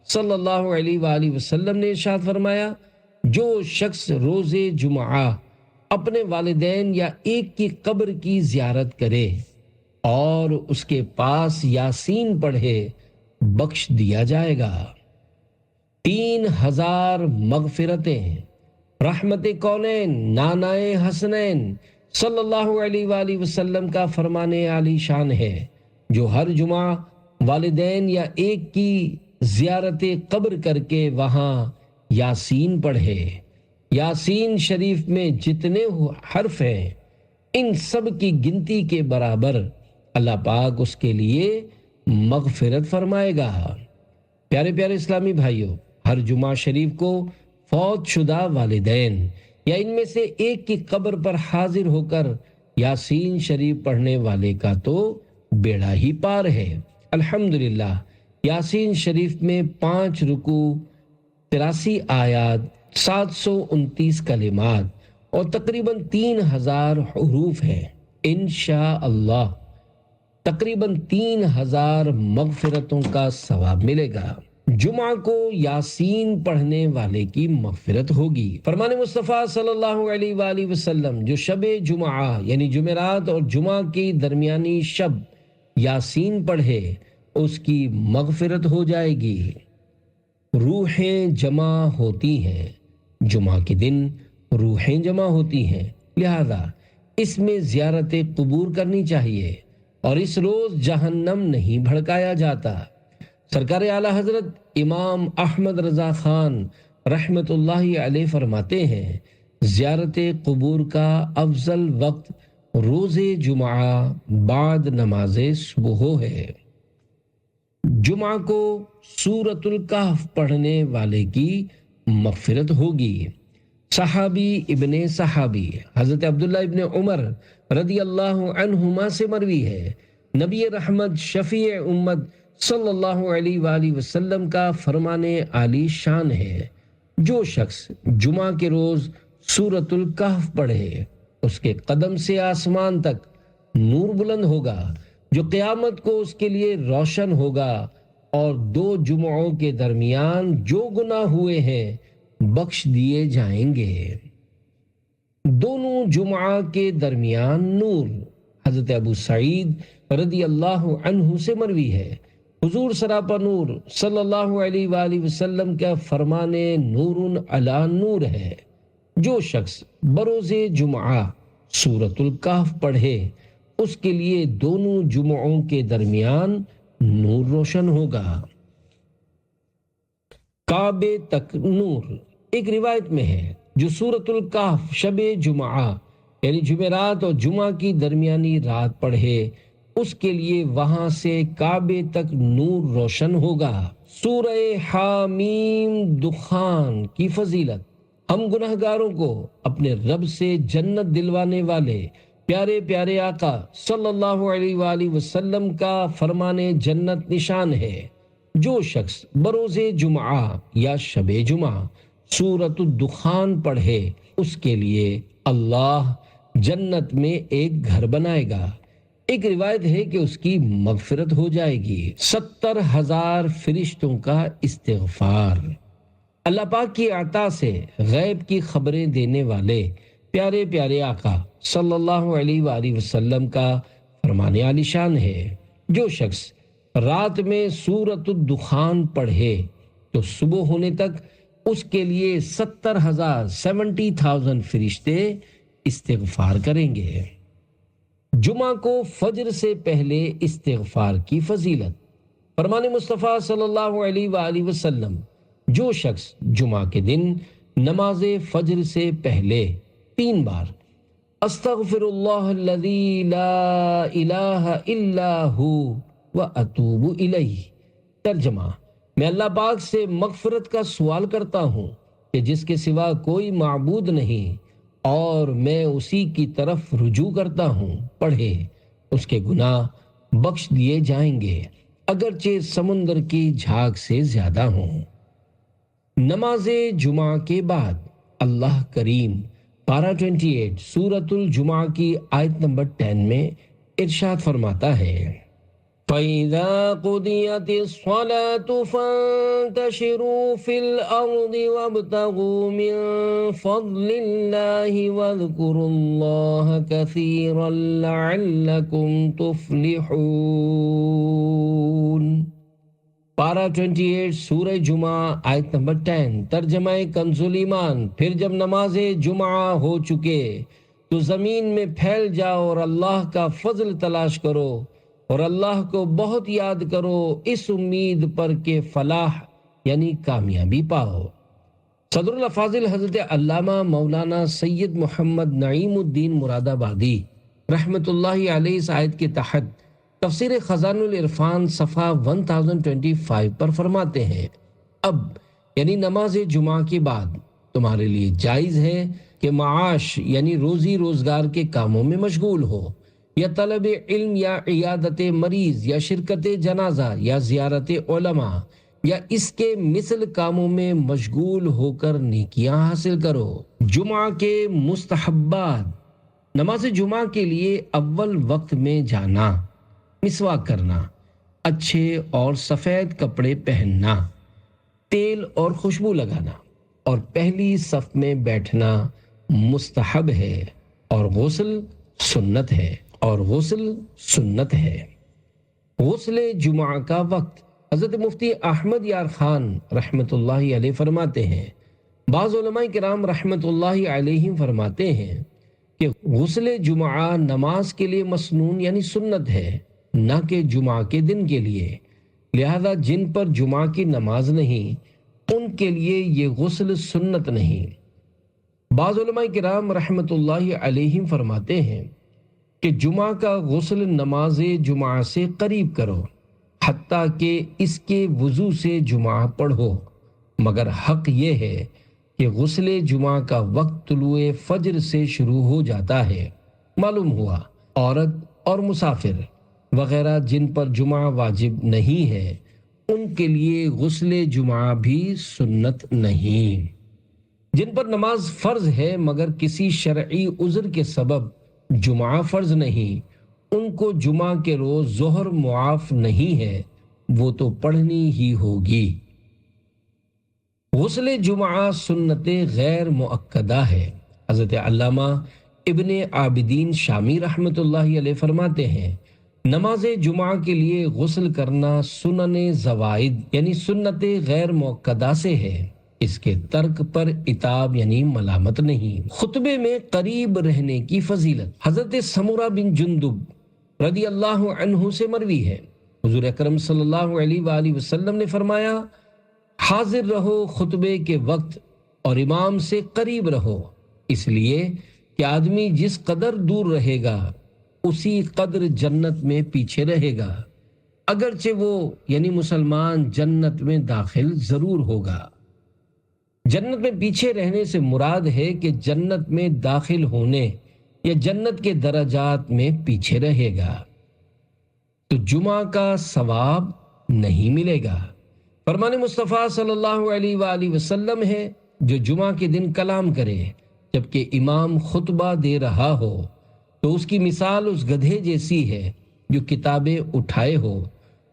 صلی اللہ علیہ وآلہ وسلم نے ارشاد فرمایا، جو شخص روز جمعہ اپنے والدین یا ایک کی قبر کی زیارت کرے اور اس کے پاس یاسین پڑھے، بخش دیا جائے گا۔ 3000 مغفرتیں۔ رحمت کونین نانائے حسنین صلی اللہ علیہ وآلہ وسلم کا فرمان عالی شان ہے، جو ہر جمعہ والدین یا ایک کی زیارت قبر کر کے وہاں یاسین پڑھے۔ یاسین شریف میں جتنے حرف ہیں ان سب کی گنتی کے برابر اللہ پاک اس کے لیے مغفرت فرمائے گا۔ پیارے پیارے اسلامی بھائیوں، ہر جمعہ شریف کو فوت شدہ والدین یا ان میں سے ایک کی قبر پر حاضر ہو کر یاسین شریف پڑھنے والے کا تو بیڑا ہی پار ہے۔ الحمدللہ یاسین شریف میں 5 رکوع، 83 آیات، 729 کلمات اور تقریباً 3000 حروف ہیں۔ انشاءاللہ تقریباً 3000 مغفرتوں کا ثواب ملے گا۔ جمعہ کو یاسین پڑھنے والے کی مغفرت ہوگی۔ فرمان مصطفیٰ صلی اللہ علیہ وآلہ وسلم، جو شب جمعہ یعنی جمعرات اور جمعہ کی درمیانی شب یاسین پڑھے اس کی مغفرت ہو جائے گی۔ روحیں جمع ہوتی ہیں، جمعہ کے دن روحیں جمع ہوتی ہیں، لہذا اس میں زیارت قبور کرنی چاہیے اور اس روز جہنم نہیں بھڑکایا جاتا۔ سرکار اعلیٰ حضرت امام احمد رضا خان رحمت اللہ علیہ فرماتے ہیں، زیارت قبور کا افضل وقت روز جمعہ بعد نماز صبح ہے۔ جمعہ کو سورۃ الکہف پڑھنے والے کی مغفرت ہوگی۔ صحابی ابن صحابی حضرت عبداللہ ابن عمر رضی اللہ عنہما سے مروی ہے، نبی رحمت شفیع امت صلی اللہ علیہ وآلہ وسلم کا فرمان عالی شان ہے، جو شخص جمعہ کے روز سورۃ الکہف پڑھے اس کے قدم سے آسمان تک نور بلند ہوگا، جو قیامت کو اس کے لیے روشن ہوگا، اور 2 جمعوں کے درمیان جو گناہ ہوئے ہیں بخش دیے جائیں گے۔ دونوں جمعہ کے درمیان نور۔ حضرت ابو سعید رضی اللہ عنہ سے مروی ہے، حضور سراپا نور صلی اللہ علیہ وآلہ وسلم کا فرمان نور علی نور ہے، جو شخص بروز جمعہ سورۃ الکہف پڑھے اس کے لیے دونوں جمعوں کے درمیان نور روشن ہوگا۔ کعبے تک نور۔ ایک روایت میں ہے، جو سورۃ الکہف شب جمعہ یعنی جمعرات اور جمعہ کی درمیانی رات پڑھے اس کے لیے وہاں سے کعبے تک نور روشن ہوگا۔ سورہ حامیم دخان کی فضیلت۔ ہم گناہ گاروں کو اپنے رب سے جنت دلوانے والے پیارے پیارے آقا صلی اللہ علیہ وآلہ وسلم کا فرمان جنت نشان ہے، جو شخص بروز جمعہ یا شب جمعہ سورۃ الدخان پڑھے اس کے لیے اللہ جنت میں ایک گھر بنائے گا۔ ایک روایت ہے کہ اس کی مغفرت ہو جائے گی۔ 70,000 فرشتوں کا استغفار۔ اللہ پاک کی عطا سے غیب کی خبریں دینے والے پیارے پیارے آقا صلی اللہ علیہ وآلہ وسلم کا فرمان عالی شان ہے، جو شخص رات میں سورۃ الدخان پڑھے تو صبح ہونے تک اس کے لیے 70,000 فرشتے استغفار کریں گے۔ جمعہ کو فجر سے پہلے استغفار کی فضیلت۔ فرمان مصطفیٰ صلی اللہ علیہ وآلہ وسلم، جو شخص جمعہ کے دن نماز فجر سے پہلے 3 بار استغفر اللہ الذی لا الہ الا ہو واتوب الیہ، ترجمہ، میں اللہ پاک سے مغفرت کا سوال کرتا ہوں کہ جس کے سوا کوئی معبود نہیں اور میں اسی کی طرف رجوع کرتا ہوں، پڑھے اس کے گناہ بخش دیے جائیں گے اگرچہ سمندر کی جھاگ سے زیادہ ہوں۔ نماز جمعہ کے بعد اللہ کریم پارہ 28 سورۃ الجمعہ کی آیت نمبر 10 میں ارشاد فرماتا ہے، فَإِذَا قُضِيَتِ الصَّلَاةُ فَانتَشِرُوا فِي الْأَرْضِ وَابْتَغُوا مِن فَضْلِ اللَّهِ وَاذْكُرُوا اللَّهَ كَثِيرًا لَعَلَّكُمْ تُفْلِحُونَ۔ پارہ 28 سورہ جمعہ آیت نمبر 10، ترجمہ کنز ایمان۔ پھر جب نماز جمعہ ہو چکے تو زمین میں پھیل جاؤ اور اللہ کا فضل تلاش کرو اور اللہ کو بہت یاد کرو، اس امید پر کہ فلاح یعنی کامیابی پاؤ۔ صدر الافاضل حضرت علامہ مولانا سید محمد نعیم الدین مراد آبادی رحمۃ اللہ علیہ اس آیت کے تحت تفسیر خزان العرفان صفحہ 1025 پر فرماتے ہیں، اب یعنی نماز جمعہ کے بعد تمہارے لیے جائز ہے کہ معاش یعنی روزی روزگار کے کاموں میں مشغول ہو، یا طلب علم یا عیادت مریض یا شرکت جنازہ یا زیارت علماء یا اس کے مثل کاموں میں مشغول ہو کر نیکیاں حاصل کرو۔ جمعہ کے مستحبات، نماز جمعہ کے لیے اول وقت میں جانا، مسواک کرنا، اچھے اور سفید کپڑے پہننا، تیل اور خوشبو لگانا اور پہلی صف میں بیٹھنا مستحب ہے اور غسل سنت ہے۔ غسل جمعہ کا وقت، حضرت مفتی احمد یار خان رحمت اللہ علیہ فرماتے ہیں، بعض علماء کرام رحمت اللہ علیہ فرماتے ہیں کہ غسل جمعہ نماز کے لیے مسنون یعنی سنت ہے، نہ کہ جمعہ کے دن کے لیے، لہذا جن پر جمعہ کی نماز نہیں ان کے لیے یہ غسل سنت نہیں۔ بعض علماء کرام رحمت اللہ علیہ فرماتے ہیں کہ جمعہ کا غسل نماز جمعہ سے قریب کرو، حتیٰ کہ اس کے وضو سے جمعہ پڑھو، مگر حق یہ ہے کہ غسل جمعہ کا وقت طلوع فجر سے شروع ہو جاتا ہے۔ معلوم ہوا عورت اور مسافر وغیرہ جن پر جمعہ واجب نہیں ہے ان کے لیے غسل جمعہ بھی سنت نہیں۔ جن پر نماز فرض ہے مگر کسی شرعی عذر کے سبب جمعہ فرض نہیں، ان کو جمعہ کے روز ظہر معاف نہیں ہے، وہ تو پڑھنی ہی ہوگی۔ غسل جمعہ سنت غیر مؤکدہ ہے۔ حضرت علامہ ابن عابدین شامی رحمت اللہ علیہ فرماتے ہیں، نماز جمعہ کے لیے غسل کرنا سنن زوائد یعنی سنت غیر مؤکدہ سے ہے، اس کے ترک پر عتاب یعنی ملامت نہیں۔ خطبے میں قریب رہنے کی فضیلت، حضرت سمرہ بن جندب رضی اللہ عنہ سے مروی ہے، حضور اکرم صلی اللہ علیہ وآلہ وسلم نے فرمایا، حاضر رہو خطبے کے وقت اور امام سے قریب رہو، اس لیے کہ آدمی جس قدر دور رہے گا اسی قدر جنت میں پیچھے رہے گا، اگرچہ وہ یعنی مسلمان جنت میں داخل ضرور ہوگا۔ جنت میں پیچھے رہنے سے مراد ہے کہ جنت میں داخل ہونے یا جنت کے درجات میں پیچھے رہے گا تو جمعہ کا ثواب نہیں ملے گا۔ فرمان مصطفیٰ صلی اللہ علیہ وآلہ وسلم ہے، جو جمعہ کے دن کلام کرے جبکہ امام خطبہ دے رہا ہو تو اس کی مثال اس گدھے جیسی ہے جو کتابیں اٹھائے ہو،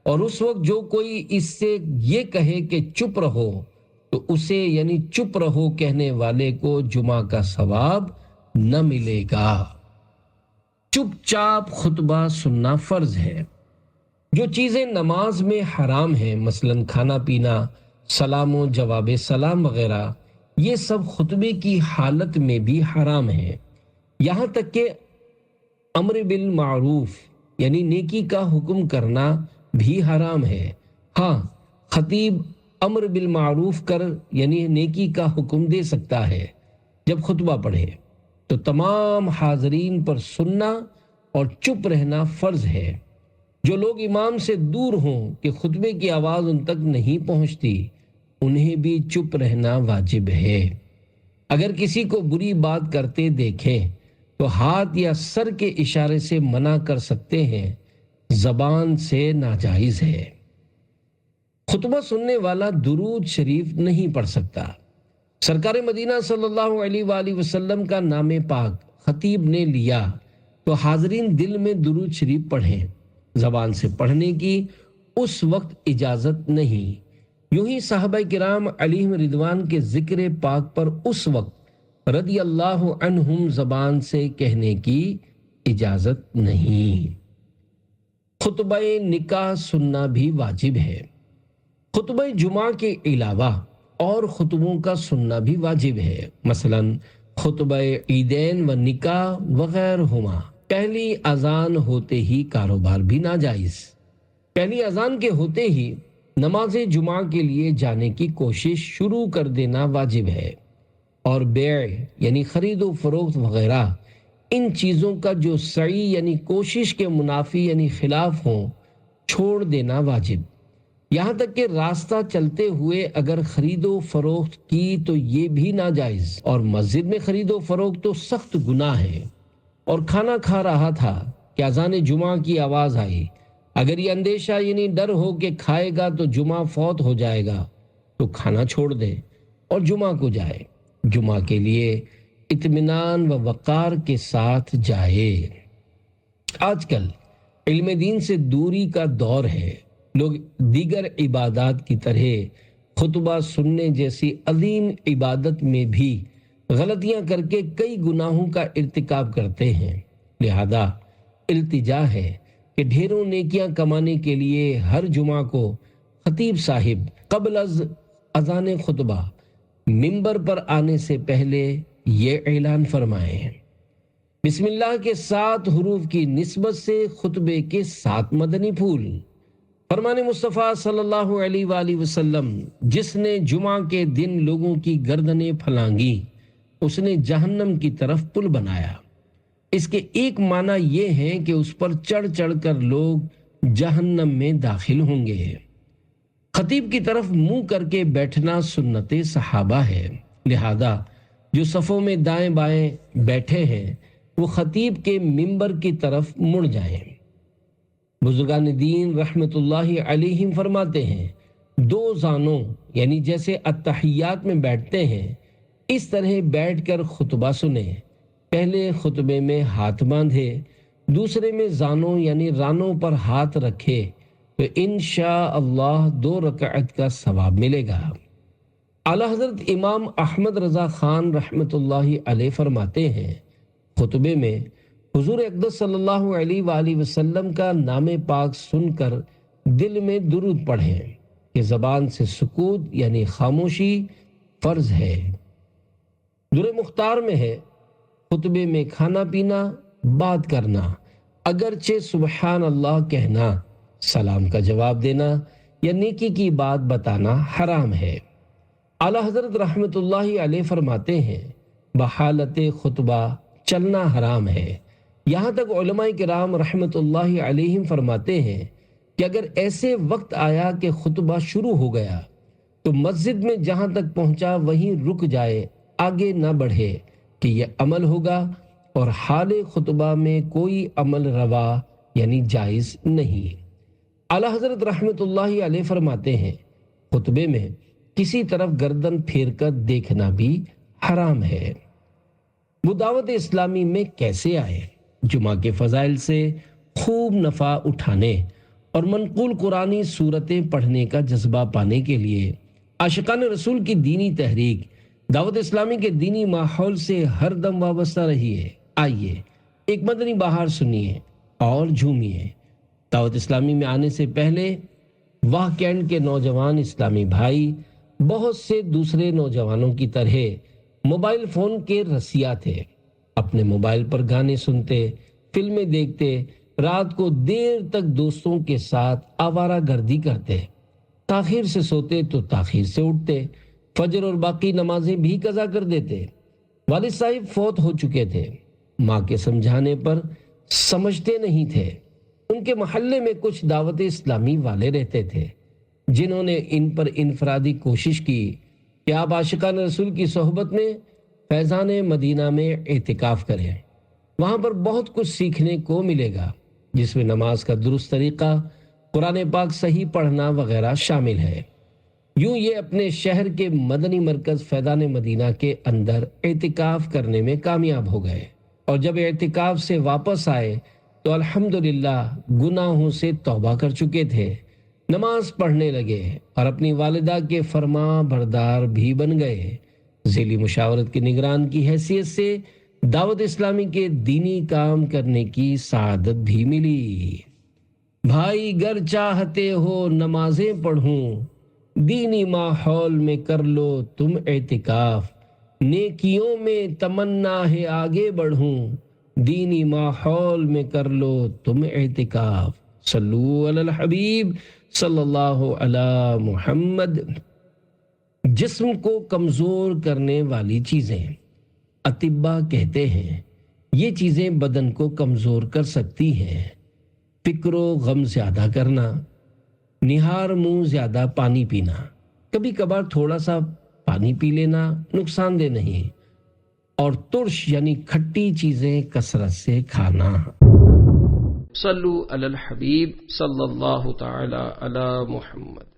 اور اس وقت جو کوئی اس سے یہ کہے کہ چپ رہو تو اسے یعنی چپ رہو کہنے والے کو جمعہ کا ثواب نہ ملے گا۔ چپ چاپ خطبہ سننا فرض ہے۔ جو چیزیں نماز میں حرام ہیں، مثلا کھانا پینا، سلام و جواب سلام وغیرہ، یہ سب خطبے کی حالت میں بھی حرام ہیں۔ یہاں تک کہ امر بالمعروف یعنی نیکی کا حکم کرنا بھی حرام ہے۔ ہاں، خطیب امر بالمعروف کر یعنی نیکی کا حکم دے سکتا ہے جب خطبہ پڑھے، تو تمام حاضرین پر سننا اور چپ رہنا فرض ہے۔ جو لوگ امام سے دور ہوں کہ خطبے کی آواز ان تک نہیں پہنچتی، انہیں بھی چپ رہنا واجب ہے۔ اگر کسی کو بری بات کرتے دیکھیں تو ہاتھ یا سر کے اشارے سے منع کر سکتے ہیں، زبان سے ناجائز ہے۔ خطبہ سننے والا درود شریف نہیں پڑھ سکتا۔ سرکار مدینہ صلی اللہ علیہ وآلہ وسلم کا نام پاک خطیب نے لیا تو حاضرین دل میں درود شریف پڑھیں۔ زبان سے پڑھنے کی اس وقت اجازت نہیں۔ یوں ہی صحابہ کرام علیہم رضوان کے ذکر پاک پر اس وقت رضی اللہ عنہم زبان سے کہنے کی اجازت نہیں۔ خطبہ نکاح سننا بھی واجب ہے۔ خطبہ جمعہ کے علاوہ اور خطبوں کا سننا بھی واجب ہے، مثلا خطبہ عیدین و نکاح وغیرہما۔ پہلی اذان ہوتے ہی کاروبار بھی ناجائز۔ پہلی اذان کے ہوتے ہی نماز جمعہ کے لیے جانے کی کوشش شروع کر دینا واجب ہے، اور بیع یعنی خرید و فروخت وغیرہ ان چیزوں کا جو سعی یعنی کوشش کے منافی یعنی خلاف ہوں، چھوڑ دینا واجب۔ یہاں تک کہ راستہ چلتے ہوئے اگر خرید و فروخت کی تو یہ بھی ناجائز، اور مسجد میں خرید و فروخت تو سخت گناہ ہے۔ اور کھانا کھا رہا تھا کہ اذان جمعہ کی آواز آئی، اگر یہ اندیشہ یعنی ڈر ہو کہ کھائے گا تو جمعہ فوت ہو جائے گا، تو کھانا چھوڑ دے اور جمعہ کو جائے۔ جمعہ کے لیے اطمینان و وقار کے ساتھ جائے۔ آج کل علم دین سے دوری کا دور ہے۔ لوگ دیگر عبادات کی طرح خطبہ سننے جیسی عظیم عبادت میں بھی غلطیاں کر کے کئی گناہوں کا ارتکاب کرتے ہیں۔ لہذا التجا ہے کہ ڈھیروں نیکیاں کمانے کے لیے ہر جمعہ کو خطیب صاحب قبل از اذان خطبہ منبر پر آنے سے پہلے یہ اعلان فرمائیں: بسم اللہ کے 7 حروف کی نسبت سے خطبے کے 7 مدنی پھول۔ فرمان مصطفیٰ صلی اللہ علیہ وآلہ وسلم: جس نے جمعہ کے دن لوگوں کی گردنیں پھلانگی، اس نے جہنم کی طرف پل بنایا۔ اس کے ایک معنی یہ ہے کہ اس پر چڑھ چڑھ کر لوگ جہنم میں داخل ہوں گے۔ خطیب کی طرف منہ کر کے بیٹھنا سنت صحابہ ہے، لہذا جو صفوں میں دائیں بائیں بیٹھے ہیں وہ خطیب کے منبر کی طرف مڑ جائیں۔ بزرگان دین رحمت اللہ علیہم فرماتے ہیں، 2 زانوں یعنی جیسے اتحیات میں بیٹھتے ہیں اس طرح بیٹھ کر خطبہ سنیں۔ پہلے خطبے میں ہاتھ باندھے، دوسرے میں زانوں یعنی رانوں پر ہاتھ رکھے تو انشاءاللہ 2 رکعت کا ثواب ملے گا۔ اعلیٰ حضرت امام احمد رضا خان رحمت اللہ علیہ فرماتے ہیں، خطبے میں حضور اقدس صلی اللہ علیہ وآلہ وسلم کا نام پاک سن کر دل میں درود پڑھیں کہ زبان سے سکوت یعنی خاموشی فرض ہے۔ در مختار میں ہے، خطبے میں کھانا پینا، بات کرنا، اگرچہ سبحان اللہ کہنا، سلام کا جواب دینا یا نیکی کی بات بتانا حرام ہے۔ اعلیٰ حضرت رحمت اللہ علیہ فرماتے ہیں، بحالت خطبہ چلنا حرام ہے۔ یہاں تک علماء کرام رحمت اللہ علیہم فرماتے ہیں کہ اگر ایسے وقت آیا کہ خطبہ شروع ہو گیا تو مسجد میں جہاں تک پہنچا وہیں رک جائے، آگے نہ بڑھے کہ یہ عمل ہوگا، اور حال خطبہ میں کوئی عمل روا یعنی جائز نہیں۔ اعلیٰ حضرت رحمت اللہ علیہ فرماتے ہیں، خطبے میں کسی طرف گردن پھیر کر دیکھنا بھی حرام ہے۔ وہ دعوت اسلامی میں کیسے آئے؟ جمعہ کے فضائل سے خوب نفع اٹھانے اور منقول قرآنی صورتیں پڑھنے کا جذبہ پانے کے لیے عاشقان رسول کی دینی تحریک دعوت اسلامی کے دینی ماحول سے ہر دم وابستہ رہی ہے۔ آئیے ایک مدنی بہار سنیے اور جھومیے۔ دعوت اسلامی میں آنے سے پہلے واہ کینٹ کے نوجوان اسلامی بھائی بہت سے دوسرے نوجوانوں کی طرح موبائل فون کے رسیا تھے. اپنے موبائل پر گانے سنتے، فلمیں دیکھتے، رات کو دیر تک دوستوں کے ساتھ آوارہ گردی کرتے، تاخیر سے سوتے تو تاخیر سے اٹھتے، فجر اور باقی نمازیں بھی قضا کر دیتے. والد صاحب فوت ہو چکے تھے، ماں کے سمجھانے پر سمجھتے نہیں تھے. ان کے محلے میں کچھ دعوت اسلامی والے رہتے تھے جنہوں نے ان پر انفرادی کوشش کی کہ آپ عاشقان رسول کی صحبت میں فیضان مدینہ میں اعتکاف کریں. وہاں پر بہت کچھ سیکھنے کو ملے گا، جس میں نماز کا درست طریقہ، قرآن پاک صحیح پڑھنا وغیرہ شامل ہے. یوں یہ اپنے شہر کے مدنی مرکز فیضان مدینہ کے اندر اعتکاف کرنے میں کامیاب ہو گئے، اور جب اعتکاف سے واپس آئے تو الحمدللہ گناہوں سے توبہ کر چکے تھے، نماز پڑھنے لگے اور اپنی والدہ کے فرما بردار بھی بن گئے. ذیلی مشاورت کے نگران کی حیثیت سے دعوت اسلامی کے دینی کام کرنے کی سعادت بھی ملی. بھائی گر چاہتے ہو نمازیں پڑھوں، دینی ماحول میں کر لو تم اعتکاف، نیکیوں میں تمنا ہے آگے بڑھوں، دینی ماحول میں کر لو تم اعتکاف. صلو علی الحبیب صلی اللہ علی محمد. جسم کو کمزور کرنے والی چیزیں، اطباء کہتے ہیں یہ چیزیں بدن کو کمزور کر سکتی ہیں. فکر و غم زیادہ کرنا، نہار منہ زیادہ پانی پینا، کبھی کبھار تھوڑا سا پانی پی لینا نقصان دہ نہیں، اور ترش یعنی کھٹی چیزیں کثرت سے کھانا. صلو علی الحبیب صلی اللہ تعالی علی محمد.